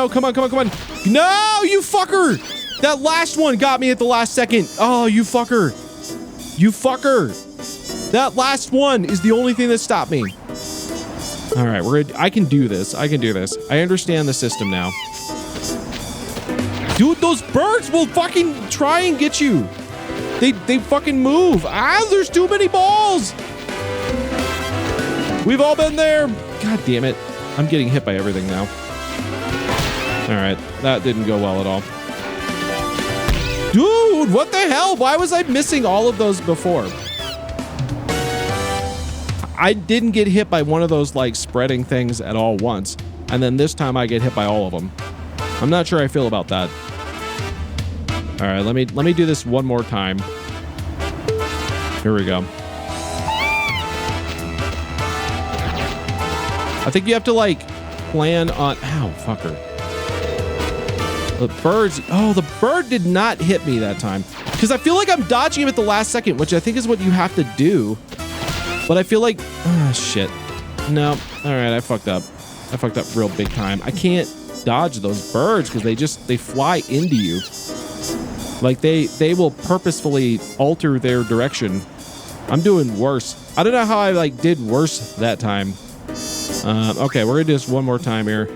Come on. No, you fucker. That last one got me at the last second. Oh, you fucker. That last one is the only thing that stopped me. All right, I can do this. I understand the system now. Dude, those birds will fucking try and get you. They fucking move. Ah, there's too many balls. We've all been there. God damn it. I'm getting hit by everything now. All right, that didn't go well at all. Dude, what the hell? Why was I missing all of those before? I didn't get hit by one of those like spreading things at all once. And then this time I get hit by all of them. I'm not sure I feel about that. All right, let me do this one more time. Here we go. I think you have to like plan on, ow, fucker. The birds, oh, the bird did not hit me that time. Because I feel like I'm dodging him at the last second, which I think is what you have to do. But I feel like, oh, shit. No, all right, I fucked up. I fucked up real big time. I can't dodge those birds because they fly into you. Like they will purposefully alter their direction. I'm doing worse. I don't know how I like did worse that time. Okay, we're gonna do this one more time here.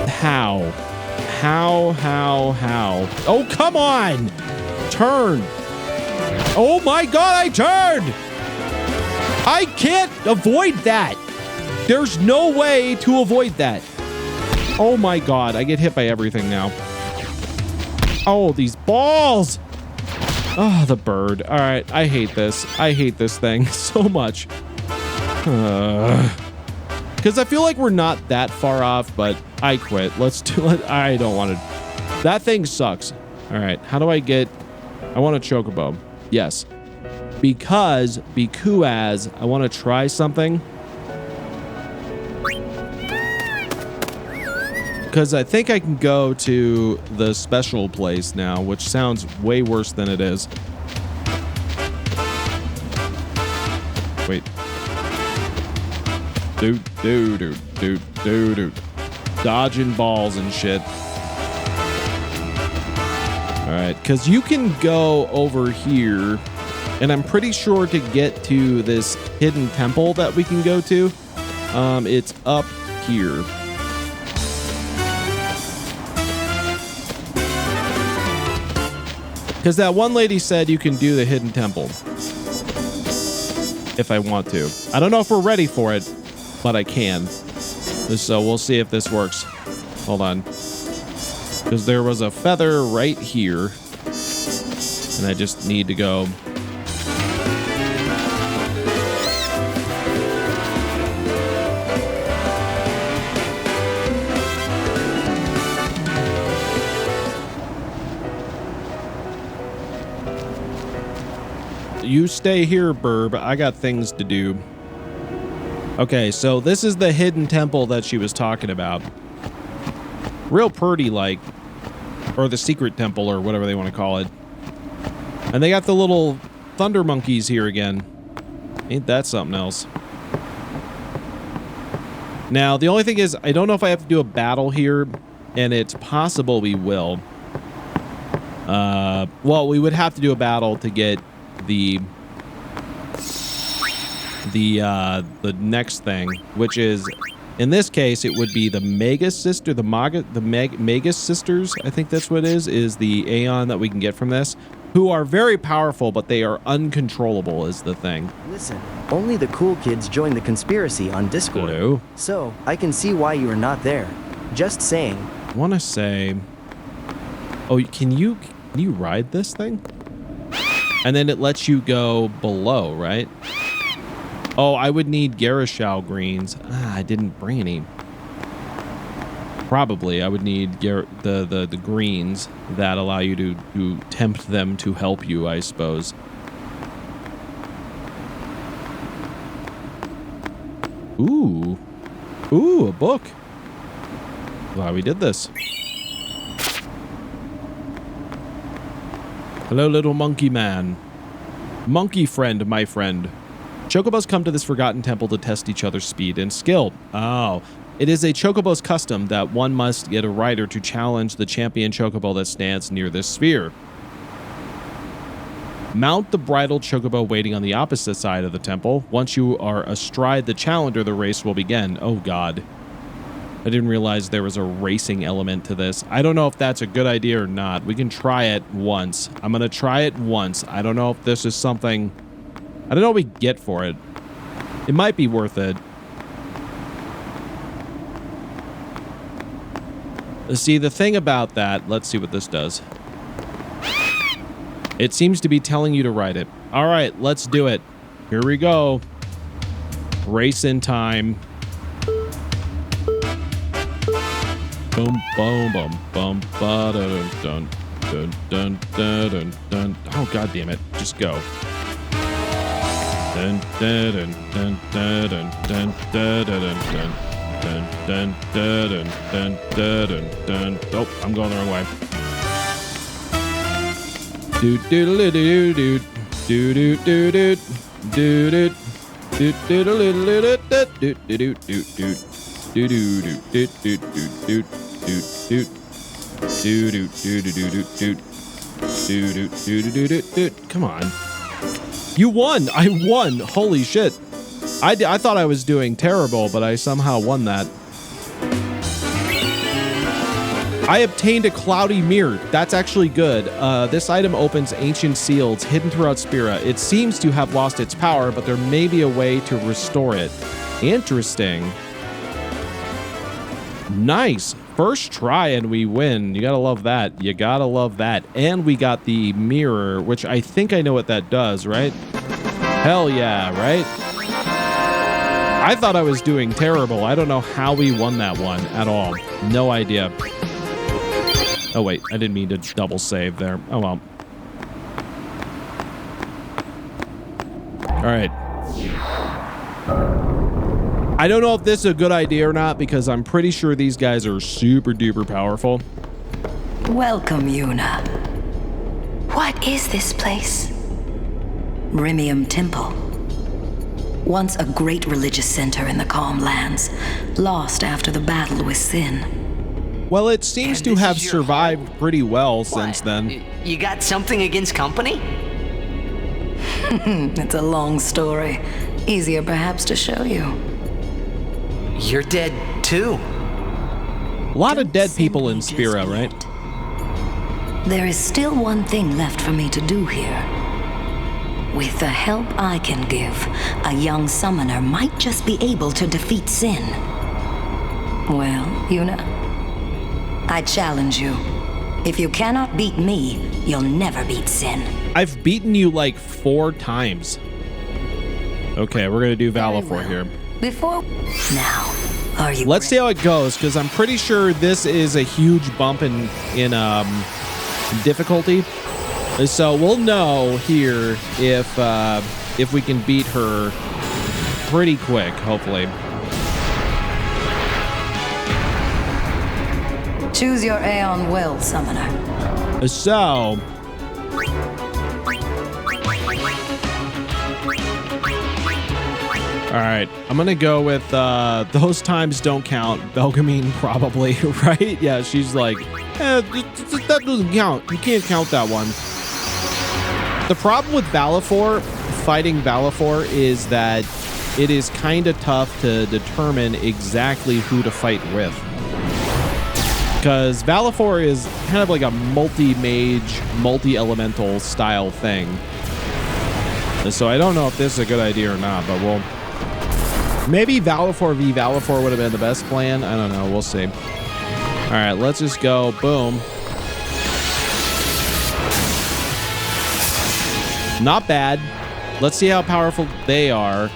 How? Oh, come on! Turn! Oh my god, I turned! I can't avoid that! There's no way to avoid that. Oh my god, I get hit by everything now. Oh, these balls! Oh, the bird. All right, I hate this. I hate this thing so much. God Because I feel like we're not that far off, but I quit. Let's do it. I don't want to. That thing sucks. All right. How do I get... I want a chocobo. Yes. Because I want to try something. Because I think I can go to the special place now, which sounds way worse than it is. Wait. Dude. Dodging balls and shit. All right, because you can go over here, and I'm pretty sure to get to this hidden temple that we can go to, it's up here. Because that one lady said you can do the hidden temple. If I want to. I don't know if we're ready for it, but I can. So we'll see if this works. Hold on. Because there was a feather right here. And I just need to go... You stay here, Burb. I got things to do. Okay, so this is the hidden temple that she was talking about. Real pretty, like. Or the secret temple, or whatever they want to call it. And they got the little thunder monkeys here again. Ain't that something else? Now, the only thing is, I don't know if I have to do a battle here, and it's possible we will. Well, we would have to do a battle to get the next thing, which is, in this case, it would be the Magus Sister, Magus Sisters, I think that's what it is the Aeon that we can get from this, who are very powerful, but they are uncontrollable is the thing.
Listen, only the cool kids join the conspiracy on Discord.
Hello?
So, I can see why you are not there. Just saying.
I want to say... Oh, can you ride this thing? And then it lets you go below, right? Oh, I would need Garishal greens. I didn't bring any. Probably, I would need the greens that allow you to tempt them to help you, I suppose. Ooh. Ooh, a book. Glad we did this. Hello, little monkey man. Monkey friend, my friend. Chocobos come to this forgotten temple to test each other's speed and skill. Oh. It is a Chocobo's custom that one must get a rider to challenge the champion Chocobo that stands near this sphere. Mount the bridled Chocobo waiting on the opposite side of the temple. Once you are astride the challenger, the race will begin. Oh, God. I didn't realize there was a racing element to this. I don't know if that's a good idea or not. We can try it once. I'm going to try it once. I don't know if this is something... I don't know what we get for it. It might be worth it. See, the thing about that... Let's see what this does. It seems to be telling you to ride it. All right, let's do it. Here we go. Race in time. Boom, boom, boom, boom, ba da dun dun dun dun dun dun. Oh, God damn it! Just go. Dun dun dun dun dun dun dun dun dun dun dun dun dun. Oh, I'm going the wrong way. Do do do do do do do do do do do do do do do do. Come on. You won. I won. Holy shit. I thought I was doing terrible, but I somehow won that. I obtained a cloudy mirror. That's actually good. This item opens ancient seals hidden throughout Spira. It seems to have lost its power, but there may be a way to restore it. Interesting. Nice. First try and we win. You gotta love that. You gotta love that. And we got the mirror, which I think I know what that does, right? Hell yeah, right? I thought I was doing terrible. I don't know how we won that one at all. No idea. Oh, wait. I didn't mean to double save there. Oh, well. All right. I don't know if this is a good idea or not because I'm pretty sure these guys are super duper powerful.
Welcome, Yuna.
What is this place?
Rimium Temple. Once a great religious center in the Calm Lands, lost after the battle with Sin.
Well, it seems to have survived pretty well since then.
You got something against company?
It's a long story. Easier perhaps to show you.
You're dead too.
A lot of dead people in Spira, right?
There is still one thing left for me to do here. With the help I can give, a young summoner might just be able to defeat Sin. Well, Yuna, I challenge you. If you cannot beat me, you'll never beat Sin.
I've beaten you like 4 times. Okay, we're gonna do Valifor here.
Before now, are you?
Let's see how it goes, because I'm pretty sure this is a huge bump in difficulty. So we'll know here if we can beat her pretty quick, hopefully.
Choose your Aeon will, summoner.
So all right, I'm gonna go with those times don't count. Belgamine probably, right? Yeah, she's like, that doesn't count. You can't count that one. The problem with Valifor, fighting Valifor, is that it is kind of tough to determine exactly who to fight with. Because Valifor is kind of like a multi-mage, multi-elemental style thing. So I don't know if this is a good idea or not, but we'll... Maybe Valifor v Valifor would have been the best plan. I don't know. We'll see. All right, let's just go. Boom. Not bad. Let's see how powerful they are.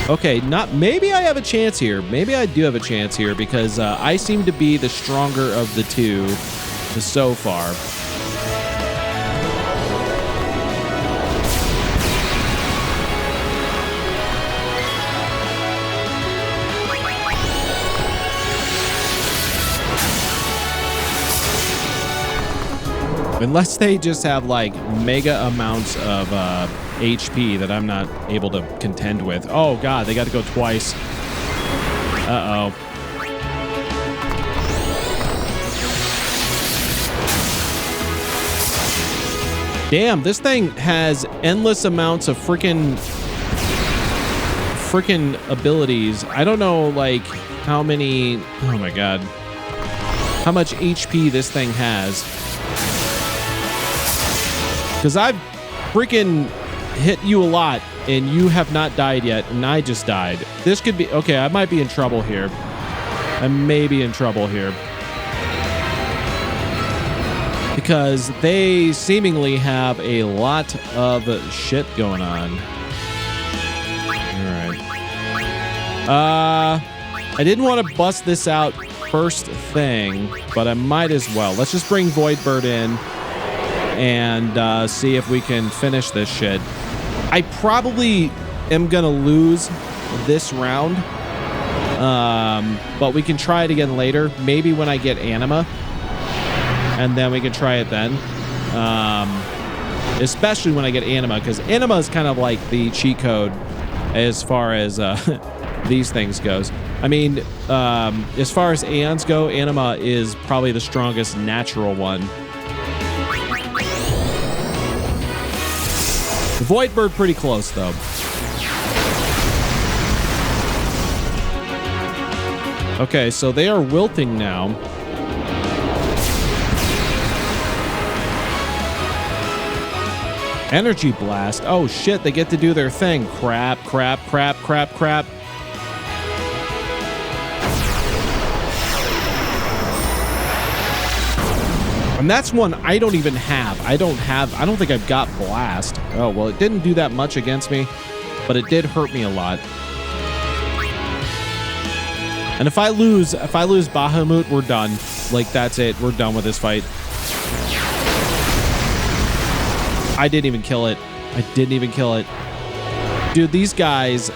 Okay, maybe I have a chance here. Maybe I do have a chance here because I seem to be the stronger of the two so far. Unless they just have like mega amounts of HP that I'm not able to contend with. Oh god, they got to go twice. Uh-oh. Damn, this thing has endless amounts of freaking abilities. I don't know like how many, oh my god, how much HP this thing has. Because I've freaking hit you a lot, and you have not died yet, and I just died. This could be... Okay, I might be in trouble here. I may be in trouble here. Because they seemingly have a lot of shit going on. Alright. I didn't want to bust this out first thing, but I might as well. Let's just bring Voidbird in and see if we can finish this shit. I probably am gonna lose this round, but we can try it again later. Maybe when I get Anima, and then we can try it then. Especially when I get Anima, because Anima is kind of like the cheat code as far as these things goes. I mean, as far as Aeons go, Anima is probably the strongest natural one. Voidbird pretty close, though. Okay, so they are wilting now. Energy Blast. Oh, shit, they get to do their thing. Crap, crap, crap, crap, crap. And that's one I don't even have. I don't think I've got Blast. Oh, well, it didn't do that much against me, but it did hurt me a lot. And if I lose Bahamut, we're done. Like, that's it. We're done with this fight. I didn't even kill it. Dude, these guys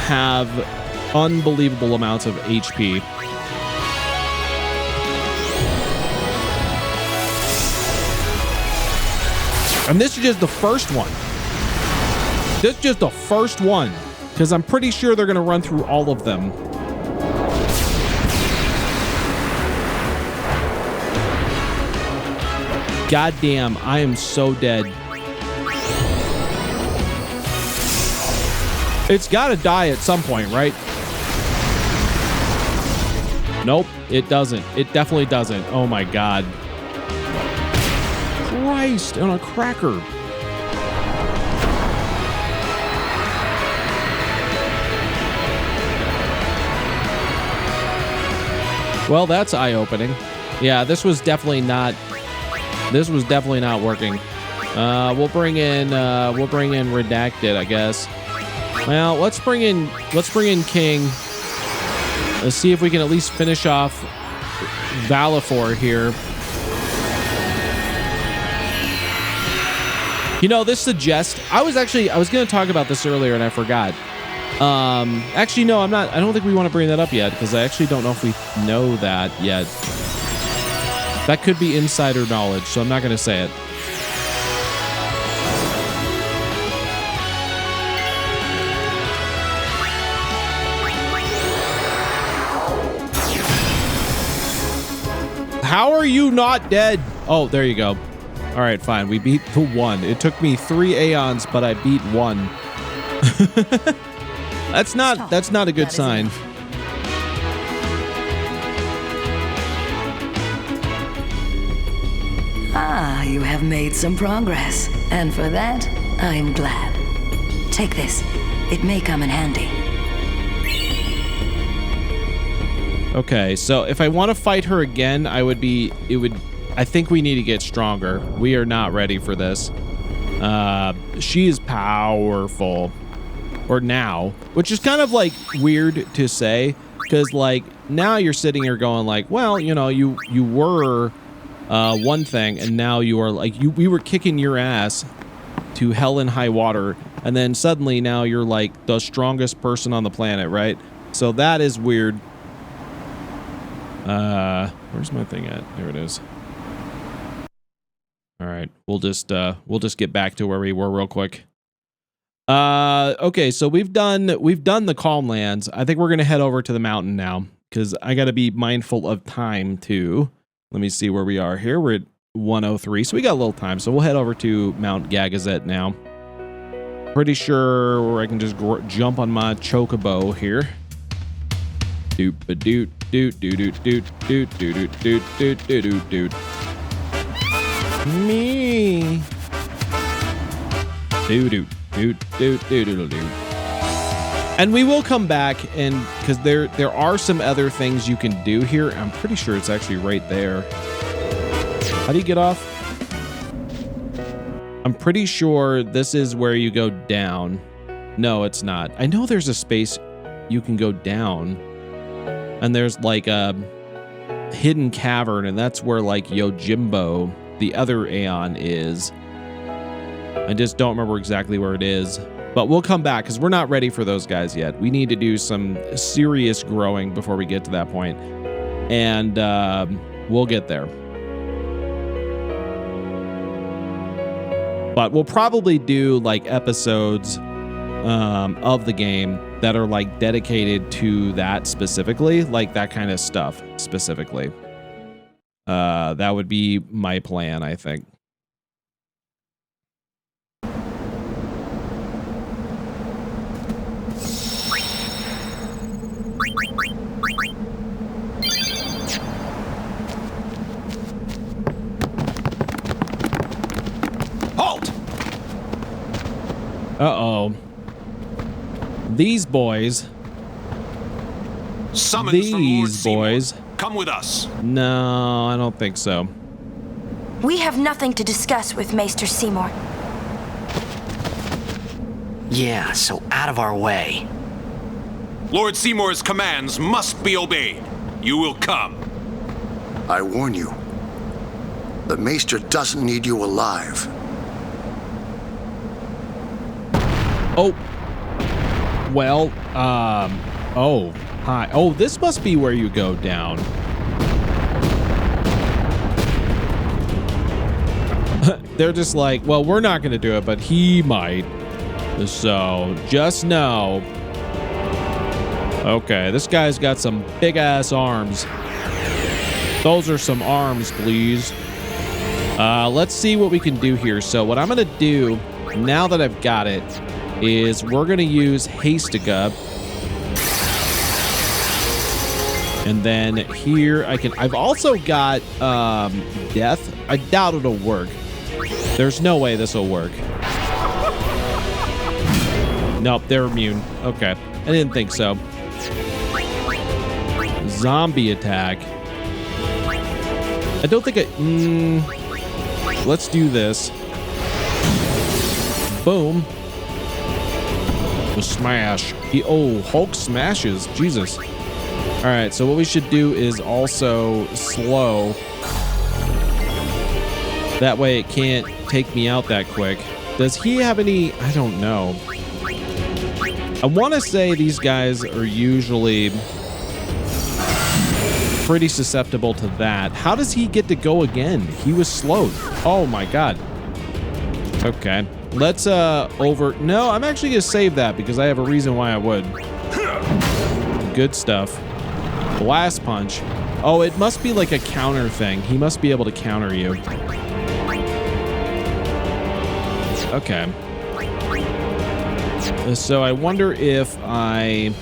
have unbelievable amounts of HP. And this is just the first one. Because I'm pretty sure they're going to run through all of them. God damn, I am so dead. It's got to die at some point, right? Nope, it doesn't. It definitely doesn't. Oh my God. Christ on a cracker. Well, that's eye-opening. Yeah, this was definitely not working. We'll bring in Redacted, I guess. Well, let's bring in King. Let's see if we can at least finish off Valifor here. You know, this suggests I was going to talk about this earlier and I forgot. Actually, no, I'm not. I don't think we want to bring that up yet because I actually don't know if we know that yet. That could be insider knowledge, so I'm not going to say it. How are you not dead? Oh, there you go. All right, fine. We beat the one. It took me 3 aeons, but I beat one. That's not a good sign.
Ah, you have made some progress, and for that, I am glad. Take this. It may come in handy.
Okay, so if I want to fight her again, I think we need to get stronger. We are not ready for this. She is powerful. Or now, which is kind of like weird to say, because like now you're sitting here going like, well, you know, you were one thing, and now you are like, we were kicking your ass to hell and high water, and then suddenly now you're like the strongest person on the planet, right? So that is weird. Where's my thing at? There it is. All right, we'll just get back to where we were real quick. Okay, so we've done the calm lands. I think we're gonna head over to the mountain now because I got to be mindful of time too. Let me see where we are here. We're at 103, so we got a little time. So we'll head over to Mount Gagazet now. Pretty sure where I can just jump on my chocobo here. Doot ba doot doot doot doot doot doot doot doot doot doot doot doot. Me. Doot doot. And we will come back, and because there are some other things you can do here. I'm pretty sure it's actually right there. How do you get off? I'm pretty sure this is where you go down. No, it's not. I know there's a space you can go down, and there's like a hidden cavern, and that's where like Yojimbo, the other Aeon, is. I just don't remember exactly where it is, but we'll come back because we're not ready for those guys yet. We need to do some serious growing before we get to that point, and we'll get there. But we'll probably do like episodes of the game that are like dedicated to that specifically, like that kind of stuff specifically. That would be my plan, I think. Uh-oh. These boys. These boys.
Come with us.
No, I don't think so.
We have nothing to discuss with Maester Seymour.
Yeah, so out of our way.
Lord Seymour's commands must be obeyed. You will come.
I warn you. The Maester doesn't need you alive.
Oh. Well, oh, hi. Oh, this must be where you go down. They're just like, well, we're not going to do it, but he might. So, just know. Okay, this guy's got some big-ass arms. Those are some arms, please. Let's see what we can do here. So, what I'm going to do, now that I've got it, is we're going to use Hastiga. And then here I can... I've also got Death. I doubt it'll work. There's no way this will work. Nope, they're immune. Okay. I didn't think so. Zombie attack. I don't think let's do this. Boom. The smash. Oh, Hulk smashes. Jesus. All right, so what we should do is also slow. That way it can't take me out that quick. Does he have any... I don't know. I want to say these guys are usually pretty susceptible to that. How does he get to go again? He was slowed. Oh my god. Okay. Let's No, I'm actually going to save that because I have a reason why I would. Good stuff. Blast punch. Oh, it must be like a counter thing. He must be able to counter you. Okay. So I wonder if I...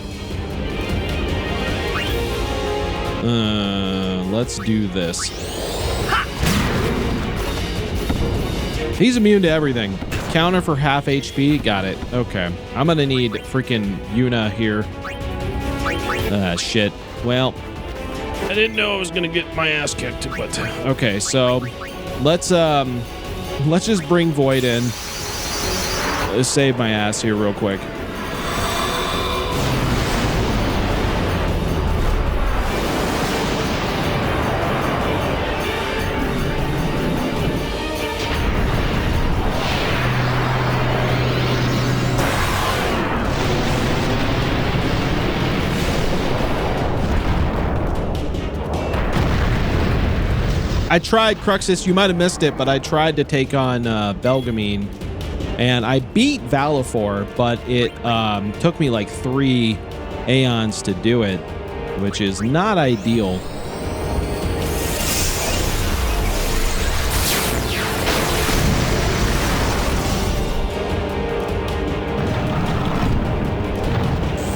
let's do this. He's immune to everything. Counter for half HP. Got it. Okay. I'm gonna need freaking Yuna here. Shit. Well, I didn't know I was gonna get my ass kicked, but... Okay, so... Let's just bring Void in. Let's save my ass here real quick. I tried Cruxus, you might have missed it, but I tried to take on Belgamine, and I beat Valifor, but it took me like 3 Aeons to do it, which is not ideal.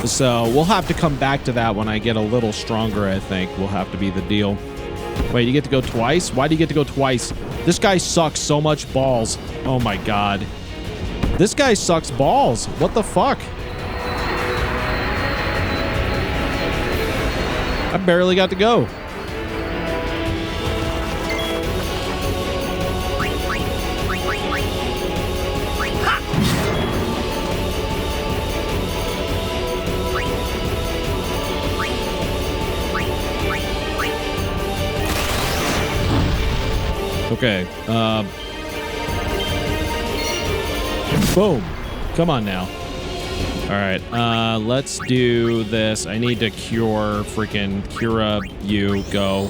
So we'll have to come back to that when I get a little stronger, I think. Will have to be the deal. Wait, you get to go twice? Why do you get to go twice? This guy sucks so much balls. Oh my god. This guy sucks balls. What the fuck? I barely got to go. Okay. Boom. Come on now. All right. Let's do this. I need to cure freaking Kira. You go.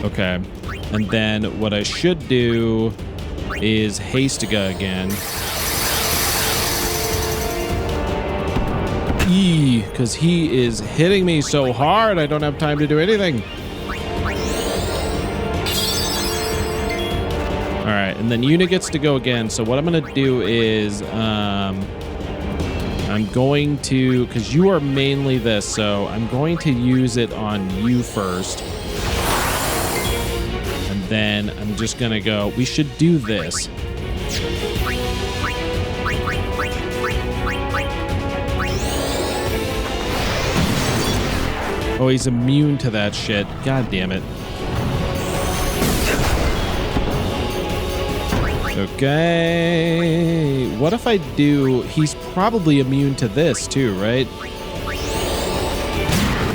Okay. And then what I should do is Hastiga again. Because he is hitting me so hard, I don't have time to do anything. All right, and then Yuna gets to go again. So what I'm going to do is I'm going to, because you are mainly this, so I'm going to use it on you first. And then I'm just going to go, we should do this. Oh, he's immune to that shit. God damn it. Okay. What if I do... He's probably immune to this too, right?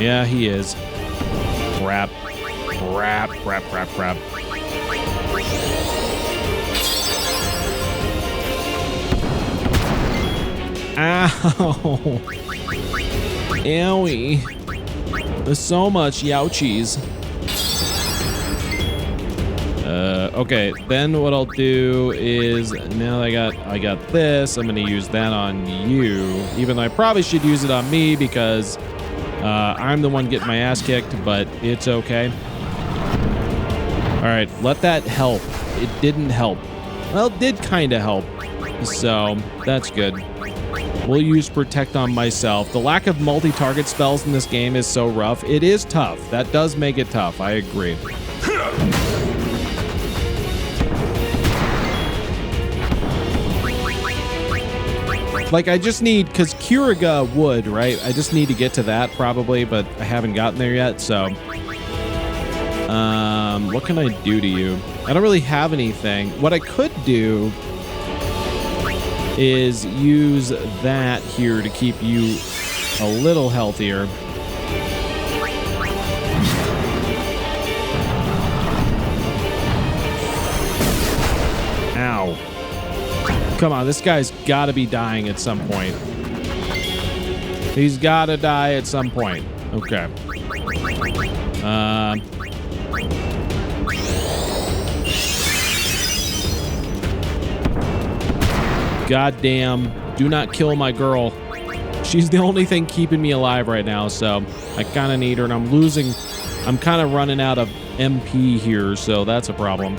Yeah, he is. Crap. Crap, crap, crap, crap. Ow. Owie. There's so much youchies. Okay, then what I'll do is, now that I got this, I'm gonna use that on you. Even though I probably should use it on me because I'm the one getting my ass kicked, but it's okay. All right, let that help. It didn't help. Well, it did kind of help, so that's good. We'll use Protect on myself. The lack of multi-target spells in this game is so rough. It is tough. That does make it tough. I agree. Like, I just need, because Kiriga would, right? I just need to get to that probably, but I haven't gotten there yet, so. What can I do to you? I don't really have anything. What I could do is use that here to keep you a little healthier. Ow. Come on, this guy's got to be dying at some point. He's got to die at some point. Okay. Goddamn. Do not kill my girl. She's the only thing keeping me alive right now, so I kind of need her, and I'm kind of running out of MP here, so that's a problem.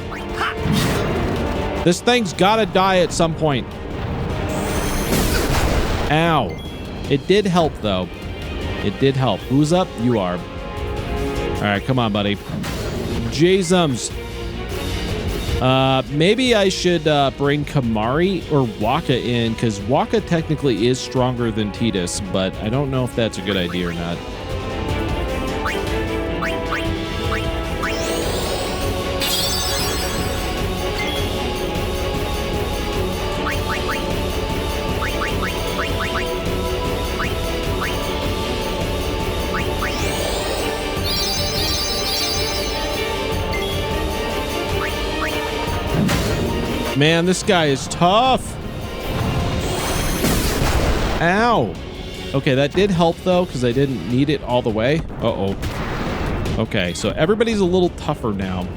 This thing's gotta die at some point. Ow. It did help, though. It did help. Who's up? You are. All right, come on, buddy. Jasums. Maybe I should bring Khamari or Waka in, because Waka technically is stronger than Titus, but I don't know if that's a good idea or not. Man, this guy is tough. Ow. Okay, that did help, though, because I didn't need it all the way. Uh-oh. Okay, so everybody's a little tougher now.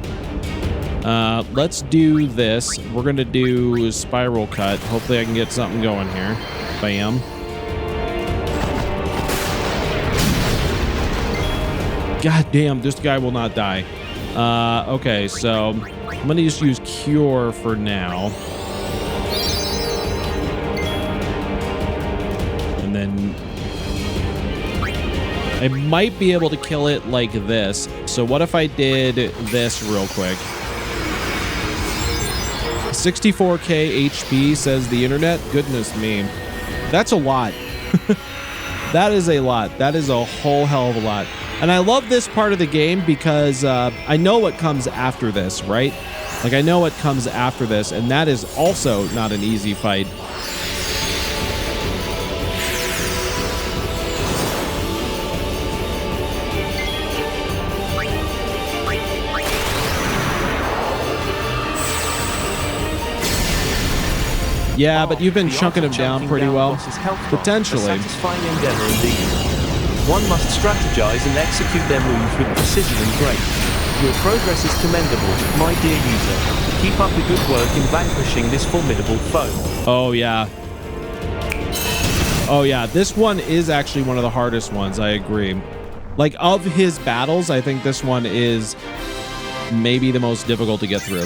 Let's do this. We're going to do Spiral Cut. Hopefully I can get something going here. Bam. God damn, this guy will not die. Okay, so I'm going to just use Cure for now. And then I might be able to kill it like this. So what if I did this real quick? 64k HP, says the internet. Goodness me. That's a lot. That is a lot. That is a whole hell of a lot. And I love this part of the game because I know what comes after this, right? Like, I know what comes after this, and that is also not an easy fight. Yeah, but you've been chunking him down pretty well. Potentially.
A satisfying endeavor indeed. One must strategize and execute their moves with precision and grace. Your progress is commendable, my dear user. Keep up the good work in vanquishing this formidable foe.
Oh, yeah. Oh, yeah. This one is actually one of the hardest ones, I agree. Like, of his battles, I think this one is maybe the most difficult to get through.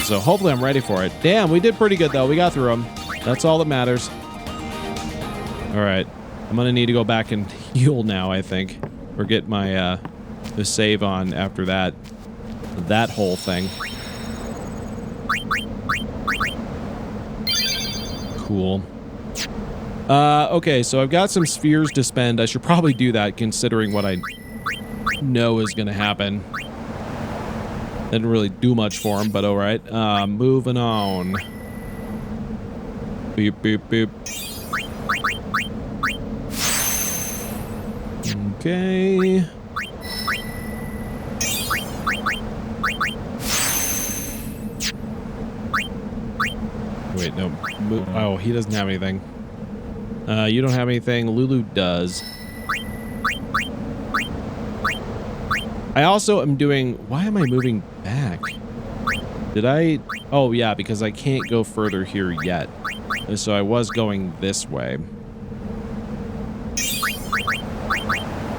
So hopefully I'm ready for it. Damn, we did pretty good, though. We got through him. That's all that matters. All right. I'm going to need to go back and heal now, I think. Or get my the save on after that whole thing. Cool. Okay, so I've got some spheres to spend. I should probably do that considering what I know is going to happen. Didn't really do much for him, but all right. Moving on. Beep, beep, beep. Okay. Wait, no. Oh, he doesn't have anything. You don't have anything. Lulu does. I also am doing... Why am I moving back? Did I... Oh, yeah, because I can't go further here yet. So I was going this way.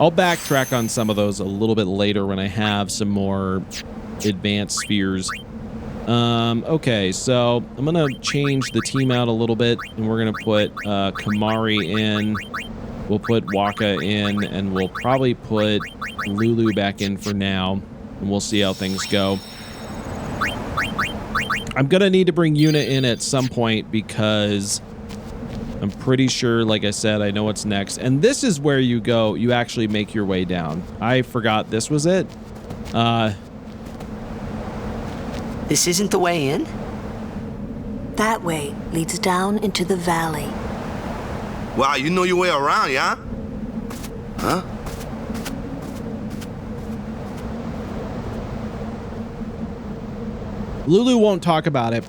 I'll backtrack on some of those a little bit later when I have some more advanced spheres. Okay, so I'm gonna change the team out a little bit, and we're gonna put Khamari in. We'll put Waka in, and we'll probably put Lulu back in for now, and we'll see how things go. I'm gonna need to bring Yuna in at some point because I'm pretty sure, like I said, I know what's next. And this is where you go, you actually make your way down. I forgot this was it.
This isn't the way in?
That way leads down into the valley.
Wow, you know your way around, yeah? Huh?
Lulu won't talk about it.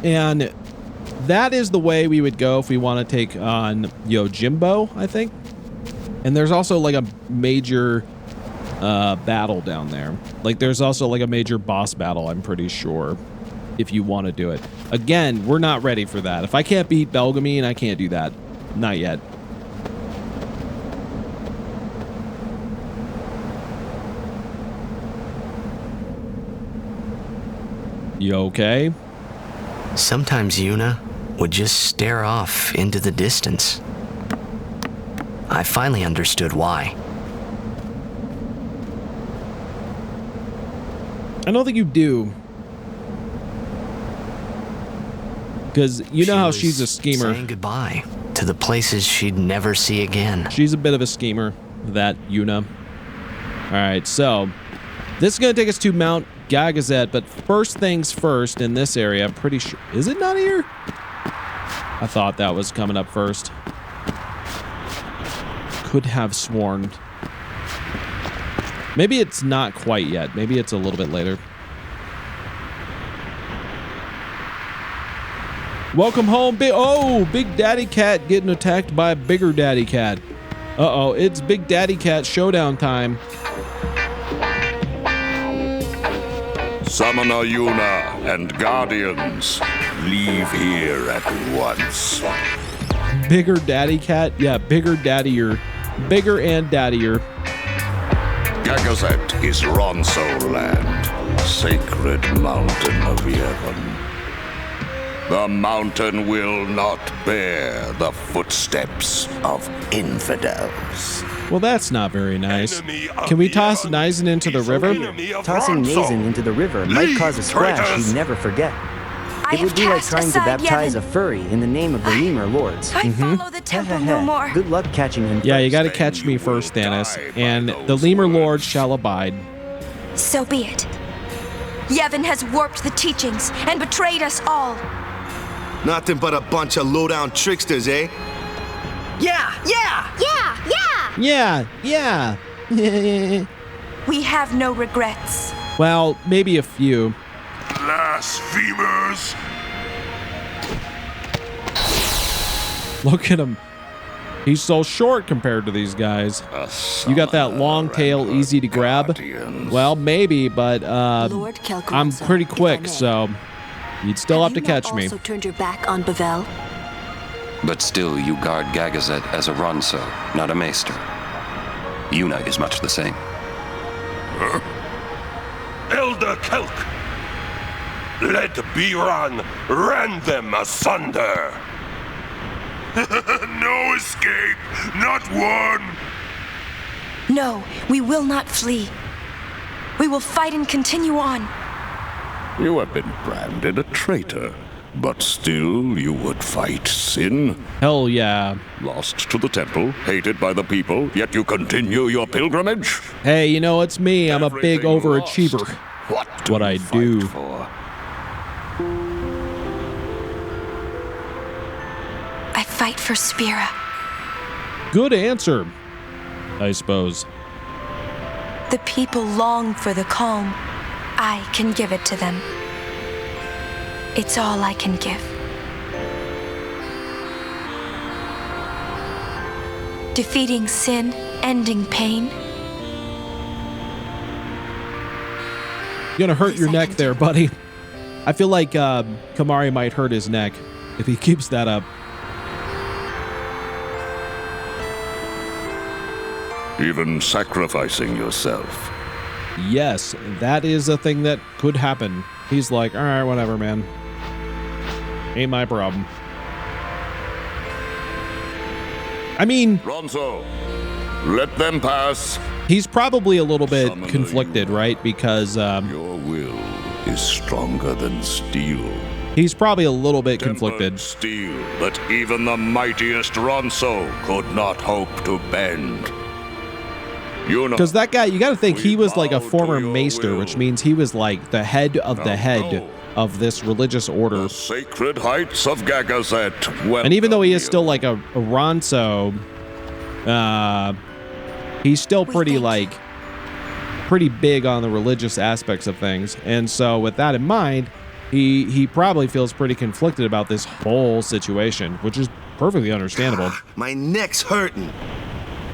And that is the way we would go if we want to take on Yojimbo, I think. And there's also like a major battle down there. Like there's also like a major boss battle, I'm pretty sure, if you want to do it. Again, we're not ready for that. If I can't beat Belgamine, I can't do that. Not yet. You okay?
Sometimes Yuna would just stare off into the distance. I finally understood why.
I don't think you do. Because you know how she's a schemer.
Saying goodbye to the places she'd never see again.
She's a bit of a schemer, that Yuna. Alright, so this is going to take us to Mount Gagazet, but first things first in this area, I'm pretty sure... Is it not here? I thought that was coming up first. Could have sworn. Maybe it's not quite yet. Maybe it's a little bit later. Welcome home, Big Daddy Cat getting attacked by Bigger Daddy Cat. Uh-oh, it's Big Daddy Cat showdown time.
Summoner Yuna and Guardians, leave here at once.
Bigger Daddy Cat? Yeah, Bigger Daddier. Bigger and Daddier.
Gagazet is Ronso land, sacred mountain of Yevon. The mountain will not bear the footsteps of infidels.
Well, that's not very nice. Can we toss Nizen into the river?
Tossing Nazen into the river might cause a splash you'd never forget. It would be like trying to baptize a furry in the name of the lemur lords.
I follow the temple no more.
Good luck catching him.
Yeah, you gotta catch me first, Thanos. And the lemur lords shall abide.
So be it. Yevon has warped the teachings and betrayed us all.
Nothing but a bunch of low-down tricksters, eh?
Yeah!
We have no regrets.
Well, maybe a few.
Blasphemers!
Look at him. He's so short compared to these guys. You got that long tail, easy to grab? Well, maybe, but I'm pretty quick, so you'd still have to catch me.
Also turned your back on Bavel?
But still, you guard Gagazet as a Ronso, not a Maester. Yuna is much the same.
Elder Kelk! Let Biran rend them asunder! No escape! Not one!
No, we will not flee. We will fight and continue on.
You have been branded a traitor, but still you would fight sin?
Hell yeah.
Lost to the temple, hated by the people, yet you continue your pilgrimage?
Hey, you know, it's me. I'm a big overachiever. what I do.
I fight for Spira.
Good answer, I suppose.
The people long for the calm. I can give it to them. It's all I can give. Defeating sin, ending pain.
You're gonna hurt your neck there, buddy. I feel like Khamari might hurt his neck if he keeps that up.
Even sacrificing yourself.
Yes, that is a thing that could happen. He's like, all right, whatever, man. Ain't my problem. I mean,
Ronso, let them pass.
He's probably a little bit conflicted, right? Because
your will is stronger than steel.
He's probably a little bit conflicted.
Steel that even the mightiest Ronso could not hope to bend.
Because that guy, you got to think he was like a former maester, which means he was like the head of the head of this religious order.
The sacred heights of Gagazet.
And even though he is still like a Ronso, he's still pretty big on the religious aspects of things. And so with that in mind, he probably feels pretty conflicted about this whole situation, which is perfectly understandable.
My neck's hurting.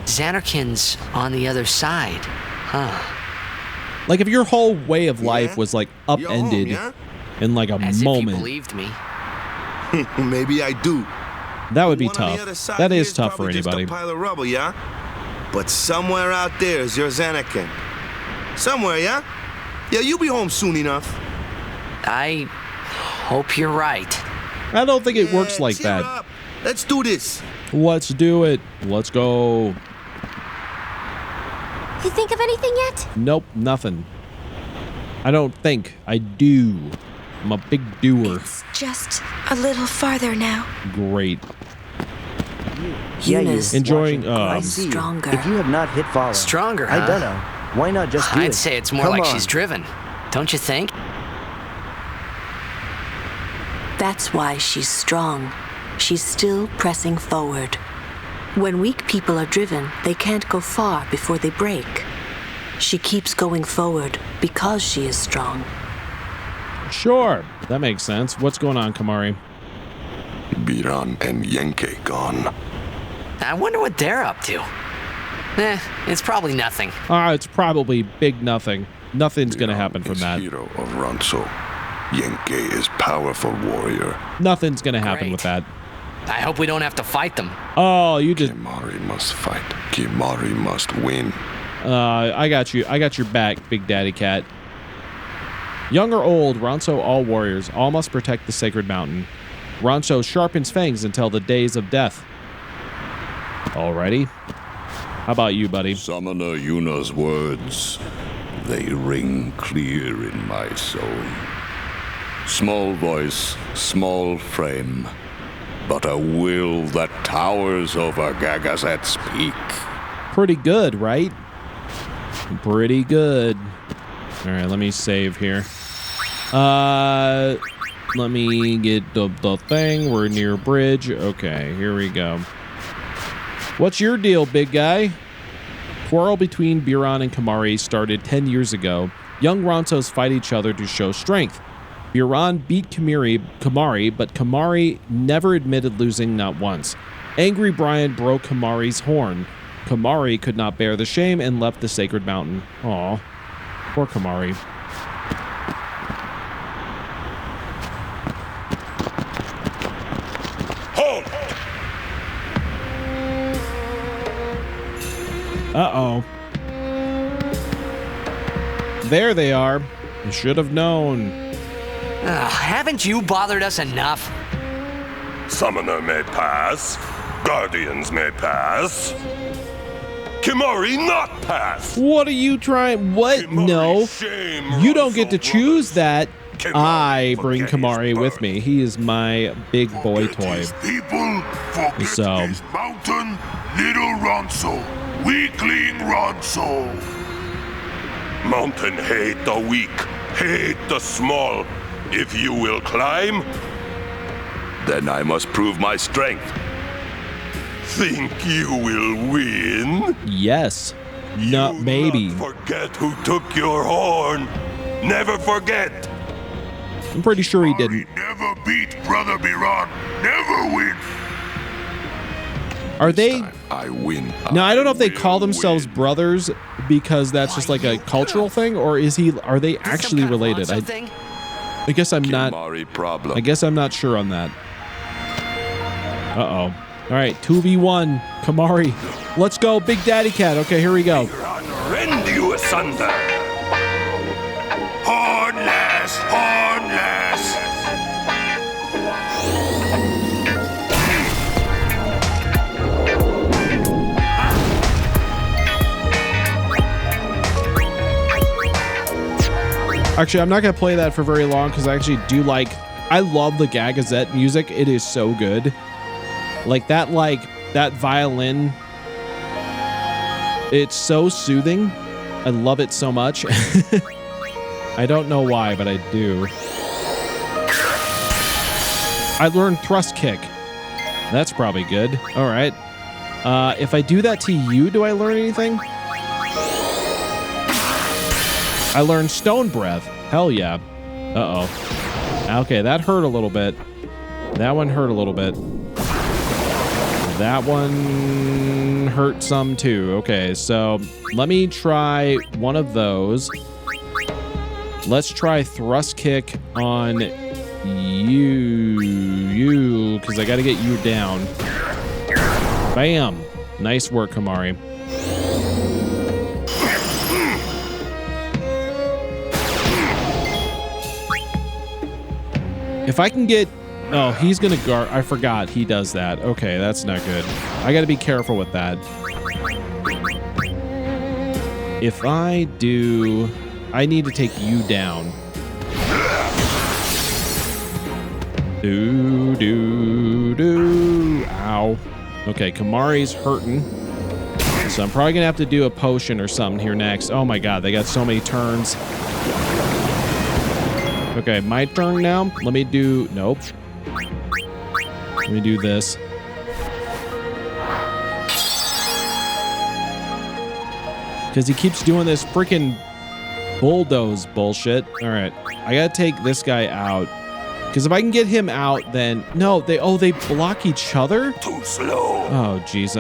Xanarkin's on the other side, huh?
Like if your whole way of life was like upended in like a moment.
If you believed me.
Maybe I do.
That would be tough. That is tough for anybody.
Just a pile of rubble, yeah? But somewhere out there is your Xanarkin. Somewhere, yeah? Yeah, you'll be home soon enough.
I hope you're right.
I don't think it works like that.
Up. Let's do this.
Let's do it. Let's go.
You think of anything yet?
Nope, nothing. I don't think. I do. I'm a big doer.
It's just a little farther now.
Great.
Yeah,
enjoying.
I see.
Stronger.
If you have not hit follow.
Stronger, huh?
I don't know. Why not just do it?
I'd say it's more
Come
like
on.
she's driven. Don't you think?
That's why she's strong. She's still pressing forward. When weak people are driven, they can't go far before they break. She keeps going forward because she is strong.
Sure, that makes sense. What's going on, Khamari?
Biran and Yenke gone.
I wonder what they're up to. It's probably nothing.
It's probably big nothing. Nothing's gonna happen from that.
Hero of Ronso. Yenke is powerful warrior.
Nothing's gonna happen with that.
I hope we don't have to fight them.
Oh, you just...
Khamari must fight. Khamari must win.
I got you. I got your back, Big Daddy Cat. Young or old, Ronso all warriors. All must protect the sacred mountain. Ronso sharpens fangs until the days of death. Alrighty. How about you, buddy?
Summoner Yuna's words, they ring clear in my soul. Small voice, small frame, but a will that towers over Gagazet's peak.
Pretty good, right? Pretty good. All right, let me save here. Let me get the thing. We're near bridge. Okay, here we go. What's your deal, big guy? Quarrel between Biran and Khamari started 10 years ago. Young Ronsos fight each other to show strength. Biran beat Khamari, but Khamari never admitted losing, not once. Angry Brian broke Khamari's horn. Khamari could not bear the shame and left the sacred mountain. Aw, poor Khamari.
Halt!
Uh-oh. There they are. You should have known.
Haven't you bothered us enough?
Summoner may pass. Guardians may pass. Khamari not pass.
What are you trying? What?
Khamari,
No.
shame,
You don't get to choose that.
Khamari
I bring Khamari with me. He is my big boy toy.
People forget
So,
his mountain, little Ronso, weakling Ronso. Mountain hate the weak, hate the small. If you will climb, then I must prove my strength. Think you will win?
Yes. No, maybe.
Forget who took your horn. Never forget.
I'm pretty sure he didn't.
Never beat Brother Biran. Never win.
Are they?
I win.
No, I don't know if they call themselves brothers because that's just like a cultural thing, or are they actually related? I guess I'm not. I guess I'm not sure on that. Uh-oh. All right, 2v1, Khamari. Let's go, Big Daddy Cat. Okay, here we go.
Rend you asunder. Hornless, hornless.
Actually, I'm not going to play that for very long because I actually do I love the Gagazette music. It is so good. That violin, it's so soothing. I love it so much. I don't know why, but I do. I learned thrust kick. That's probably good. All right. If I do that to you, do I learn anything? I learned stone breath. Hell yeah. Uh-oh. Okay, that hurt a little bit. That one hurt a little bit. That one hurt some too. Okay, so let me try one of those. Let's try thrust kick on you, because I got to get you down. Bam. Nice work, Khamari. If I can get... Oh, he's going to guard... I forgot he does that. Okay, that's not good. I got to be careful with that. If I do... I need to take you down. Ow. Okay, Khamari's hurting. So I'm probably going to have to do a potion or something here next. Oh my god, they got so many turns. Okay, my turn now. Let me do... Nope. Let me do this. Because he keeps doing this freaking bulldoze bullshit. All right, I gotta take this guy out. Because if I can get him out, then... No, they block each other?
Too slow.
Oh, jeez.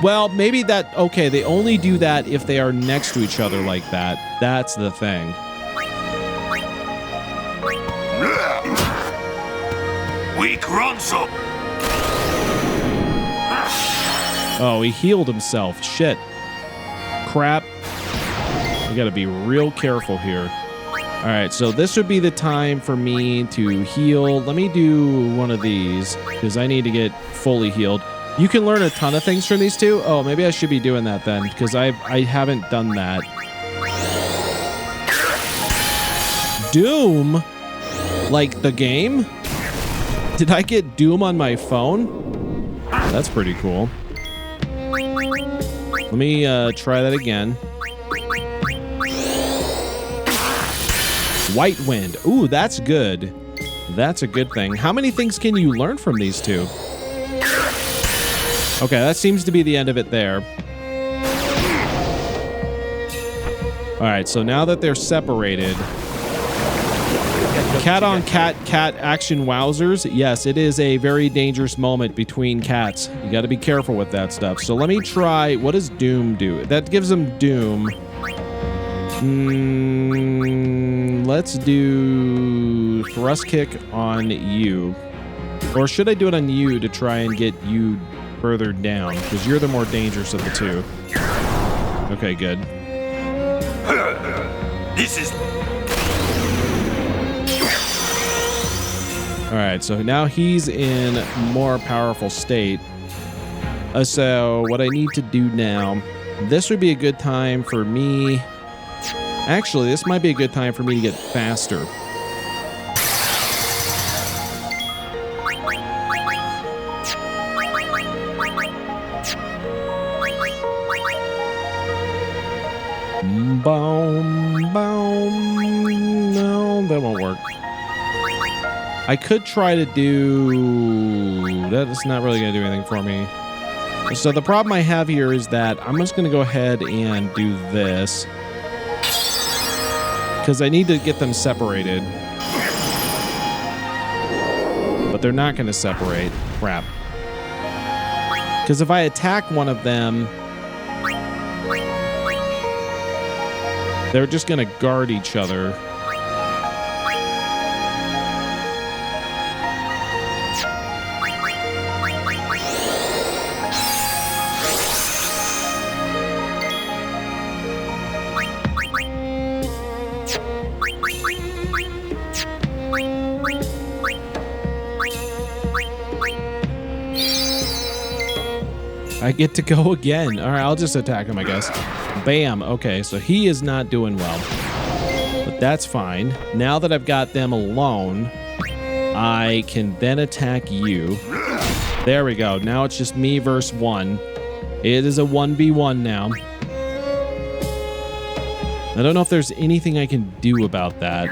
Well, maybe that... Okay, they only do that if they are next to each other like that. That's the thing.
Weak Ronso.
Oh, he healed himself. Shit. Crap. I gotta be real careful here. All right, so this would be the time for me to heal. Let me do one of these because I need to get fully healed. You can learn a ton of things from these two. Oh, maybe I should be doing that then because I haven't done that. Doom? Like the game? Did I get Doom on my phone? That's pretty cool. Let me try that again. White Wind. Ooh, that's good. That's a good thing. How many things can you learn from these two? Okay, that seems to be the end of it there. All right, so now that they're separated... Cat on cat action wowzers. Yes, it is a very dangerous moment between cats. You got to be careful with that stuff. So let me try. What does Doom do? That gives them Doom. Let's do thrust kick on you. Or should I do it on you to try and get you further down? Because you're the more dangerous of the two. Okay, good.
This is...
All right, so now he's in a more powerful state. So what I need to do now, this would be a good time for me. Actually, this might be a good time for me to get faster. Boom, boom. No, that won't work. I could try to do... That's not really going to do anything for me. So the problem I have here is that I'm just going to go ahead and do this. Because I need to get them separated. But they're not going to separate. Crap. Because if I attack one of them, they're just going to guard each other. I get to go again. All right, I'll just attack him, I guess. Bam. Okay, so he is not doing well. But that's fine. Now that I've got them alone, I can then attack you. There we go. Now it's just me versus one. It is a 1v1 now. I don't know if there's anything I can do about that.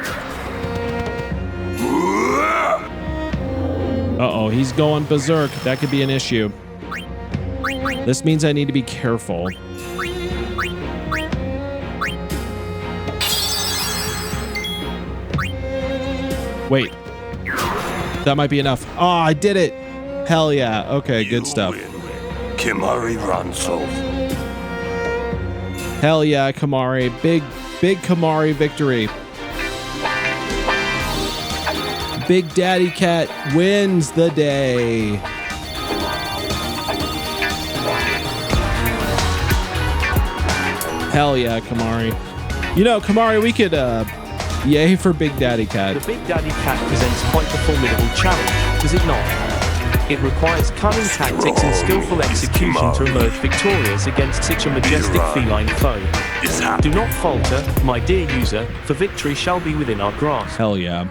Uh-oh, he's going berserk. That could be an issue. This means I need to be careful. Wait. That might be enough. Oh, I did it. Hell yeah. Okay, good stuff.
Khamari Ronso.
Hell yeah, Khamari. Big Khamari victory. Big Daddy Cat wins the day. Hell yeah, Khamari. You know, Khamari, we could, yay for Big Daddy Cat.
The Big Daddy Cat presents quite a formidable challenge, does it not? It requires cunning tactics and skillful execution to emerge victorious against such a majestic feline foe. Do not falter, my dear user, for victory shall be within our grasp.
Hell yeah.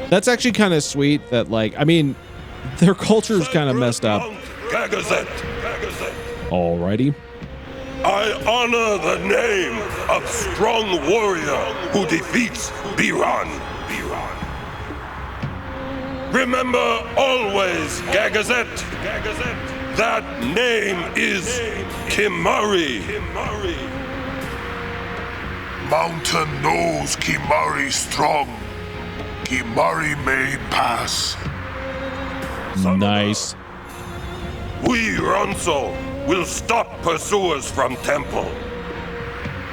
That's actually kind of sweet that, like, I mean, their culture is kind of messed up. Alrighty.
I honor the name of strong warrior who defeats Biran. Remember always, Gagazet, that name is Khamari.
Mountain knows Khamari strong. Khamari may pass.
Nice.
We, Ronso, will stop pursuers from temple.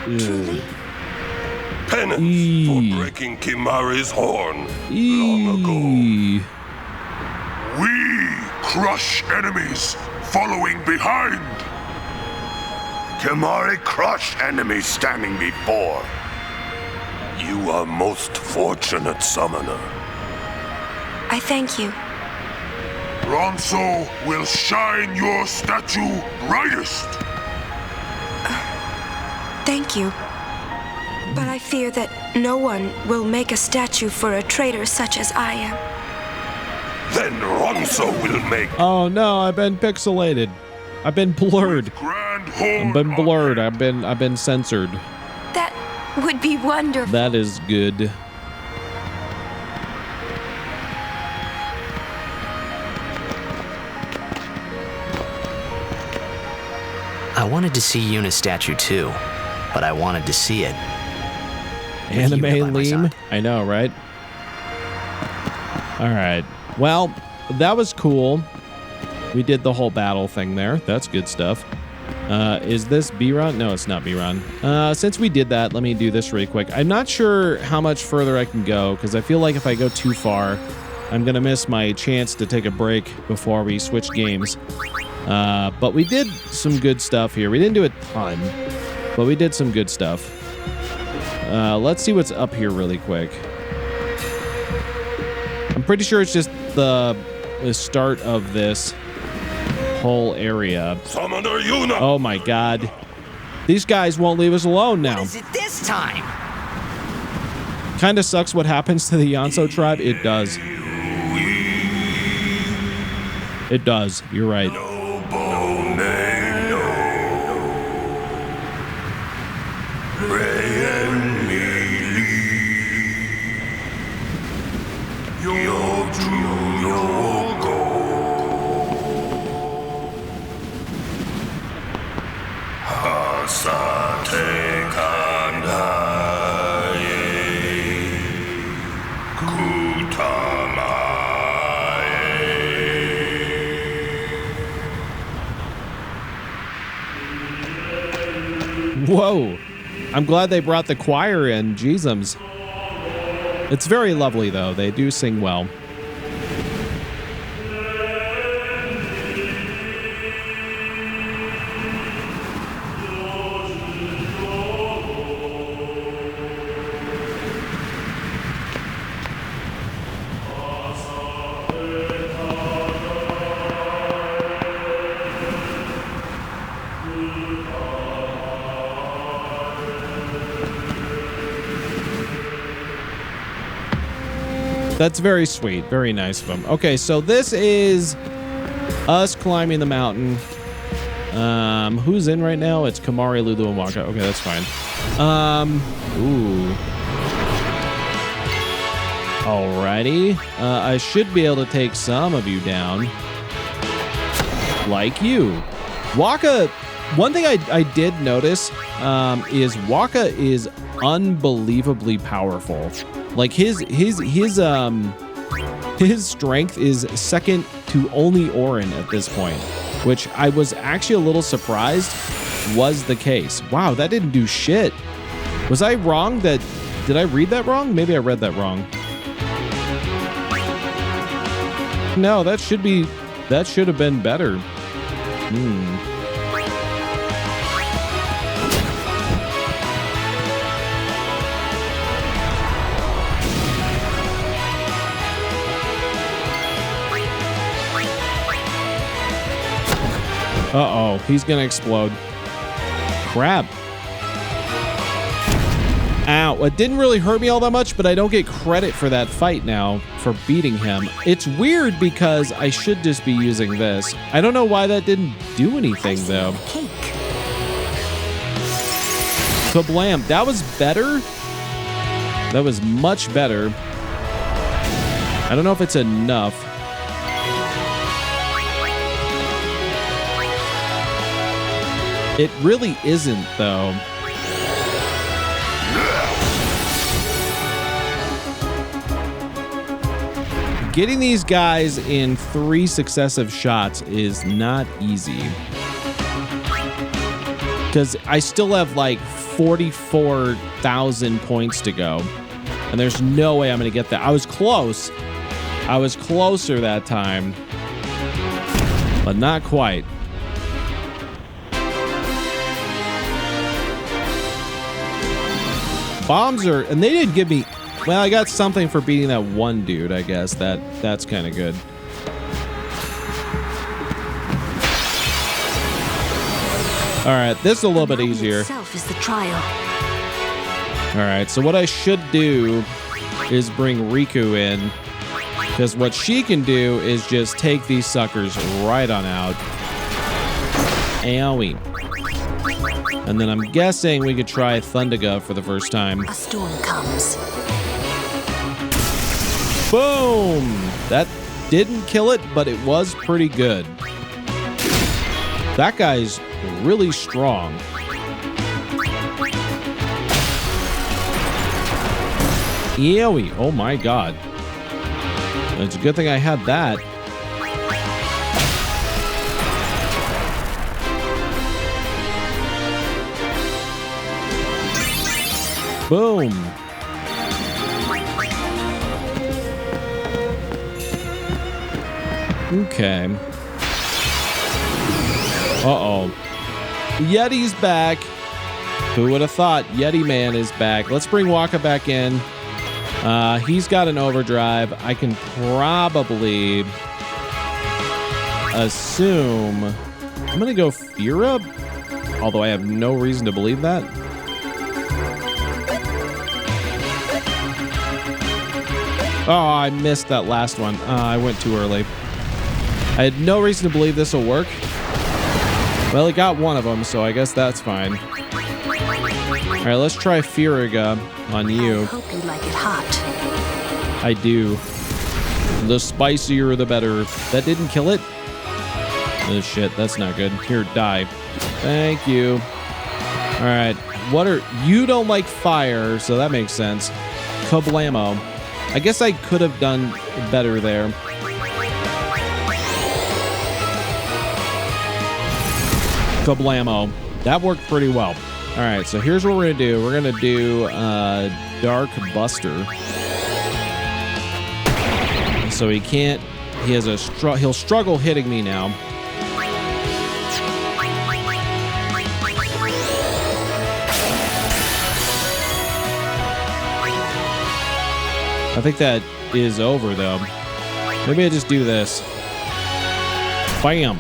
Truly?
Penance for breaking Khamari's horn long ago.
We crush enemies following behind.
Khamari crush enemies standing before. You are most fortunate, summoner.
I thank you.
Ronso will shine your statue brightest.
Thank you. But I fear that no one will make a statue for a traitor such as I am.
Then Ronso will make...
Oh no, I've been pixelated. I've been blurred. I've been blurred. I've been censored.
That would be wonderful.
That is good.
I wanted to see Yuna's statue too, but I wanted to see it.
Anime Leem? I know, right? Alright. Well, that was cool. We did the whole battle thing there. That's good stuff. Is this B-Run? No, it's not B-Run. Since we did that, let me do this really quick. I'm not sure how much further I can go, because I feel like if I go too far, I'm going to miss my chance to take a break before we switch games. But we did some good stuff here. We didn't do a ton, but we did some good stuff. Let's see what's up here really quick. I'm pretty sure it's just the start of this whole area.
Summoner Yuna.
Oh my god. These guys won't leave us alone now.
What is it this time?
Kind of sucks what happens to the Yonso tribe. It does. It does. You're right.
No
When me leave, you do your go. Hasate kandaye kutamaye.
Whoa. I'm glad they brought the choir in. Jeezums. It's very lovely, though. They do sing well. That's very sweet. Very nice of them. Okay, so this is us climbing the mountain. Who's in right now? It's Khamari, Lulu, and Waka. Okay, that's fine. Ooh. Alrighty. I should be able to take some of you down. Like you. Waka, one thing I did notice is Waka is unbelievably powerful. Like his strength is second to only Orin at this point, which I was actually a little surprised was the case. Wow, that didn't do shit. Was I wrong? Did I read that wrong? Maybe I read that wrong. No, that should have been better. Uh-oh, he's gonna explode. Crap. Ow, it didn't really hurt me all that much, but I don't get credit for that fight now, for beating him. It's weird because I should just be using this. I don't know why that didn't do anything, though. Kablam, that was better. That was much better. I don't know if it's enough. It really isn't, though. Getting these guys in 3 successive shots is not easy. Because I still have like 44,000 points to go. And there's no way I'm going to get that. I was close. I was closer that time. But not quite. Bombs are, and they didn't give me, well, I got something for beating that one dude, I guess. That's kind of good. All right, this is a little bit easier.
Itself is the trial.
All right, so what I should do is bring Riku in, because what she can do is just take these suckers right on out. Owie. And then I'm guessing we could try Thundaga for the first time.
A storm comes.
Boom! That didn't kill it, but it was pretty good. That guy's really strong. Eowie. Oh my god. It's a good thing I had that. Boom. Okay. Uh-oh. Yeti's back. Who would have thought Yeti Man is back? Let's bring Waka back in. He's got an overdrive. I can probably assume... I'm going to go Fira, although I have no reason to believe that. Oh, I missed that last one. I went too early. I had no reason to believe this will work. Well, it got one of them, so I guess that's fine. All right, let's try Furiga on you.
I hope you like it hot.
I do. The spicier, the better. That didn't kill it? Oh, shit. That's not good. Here, die. Thank you. All right. You don't like fire, so that makes sense. Kablamo. I guess I could have done better there. Kablamo. That worked pretty well. All right, so here's what we're gonna do. We're gonna do Dark Buster. So he can't. He has he'll struggle hitting me now. I think that is over though. Maybe I just do this. Bam.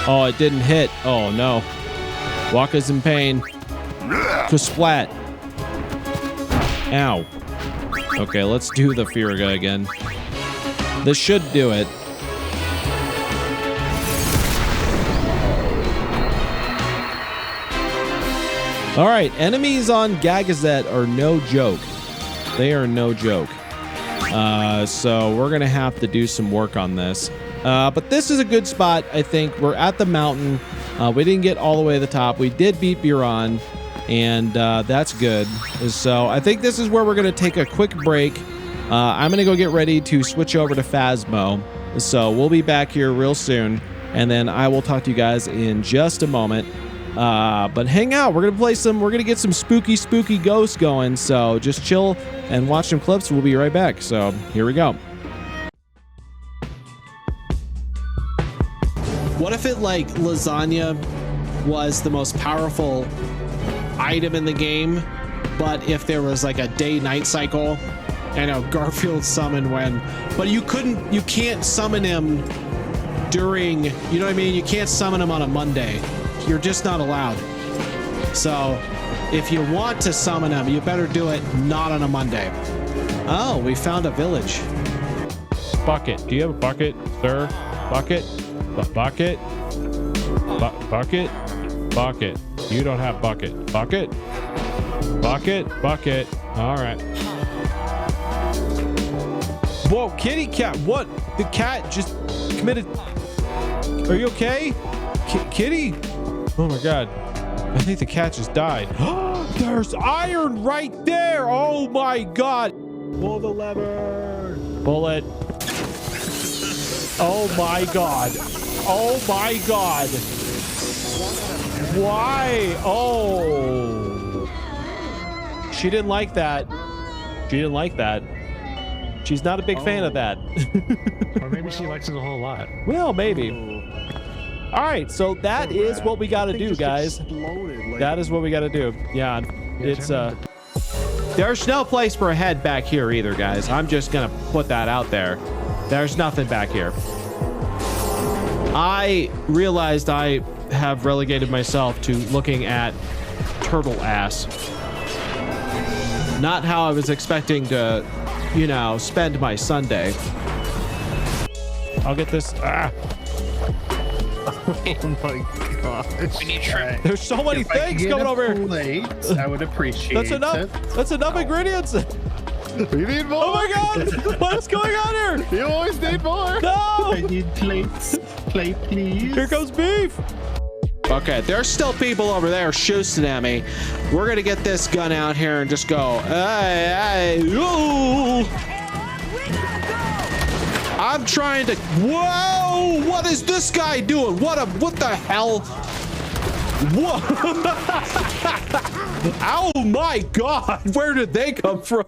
Oh, it didn't hit. Oh no. Waka's in pain. Splat. Ow. Okay, let's do the Furiga again. This should do it. All right, enemies on Gagazet are no joke. They are no joke. So we're gonna have to do some work on this. But this is a good spot, I think. We're at the mountain. We didn't get all the way to the top. We did beat Buron, and that's good. So I think this is where we're gonna take a quick break. I'm gonna go get ready to switch over to Phasmo. So we'll be back here real soon, and then I will talk to you guys in just a moment. But hang out. We're gonna get some spooky ghosts going. So just chill and watch some clips. We'll be right back. So here we go.
What if it like lasagna was the most powerful item in the game, but if there was like a day-night cycle, and a Garfield summon but you can't summon him during, you know what I mean? You can't summon him on a Monday. You're just not allowed. So if you want to summon him, you better do it not on a Monday. Oh, we found a village.
Bucket. Do you have a bucket, sir? Bucket? Bucket? Bucket? Bucket. You don't have bucket. Bucket? Bucket? Bucket. All right. Whoa, kitty cat. What? The cat just committed. Are you okay? Kitty? Oh my God. I think the cat just died. There's iron right there. Oh my God. Pull the lever. Pull it. Oh my God. Oh my God. Why? Oh. She didn't like that. She didn't like that. She's not a big fan of that.
Or maybe she likes it a whole lot.
Well, maybe. All right, so that is what we got to do, guys. That is what we got to do. Yeah, it's there's no place for a head back here either, guys. I'm just gonna put that out there. There's nothing back here. I realized I have relegated myself to looking at turtle ass. Not how I was expecting to, you know, spend my Sunday. I'll get this. Ah.
Oh my gosh.
We need shrimp.
There's so many things coming over here.
I would appreciate
That's enough.
it.
That's enough ingredients.
We need more.
Oh my God. What's going on here?
You always need more.
No.
I need plates. Plate, please.
Here comes beef. Okay, there's still people over there shooting at me. We're gonna get this gun out here and just go. Hey, ooh. I'm trying to. Whoa! What is this guy doing? What the hell? Whoa! Oh my God! Where did they come from?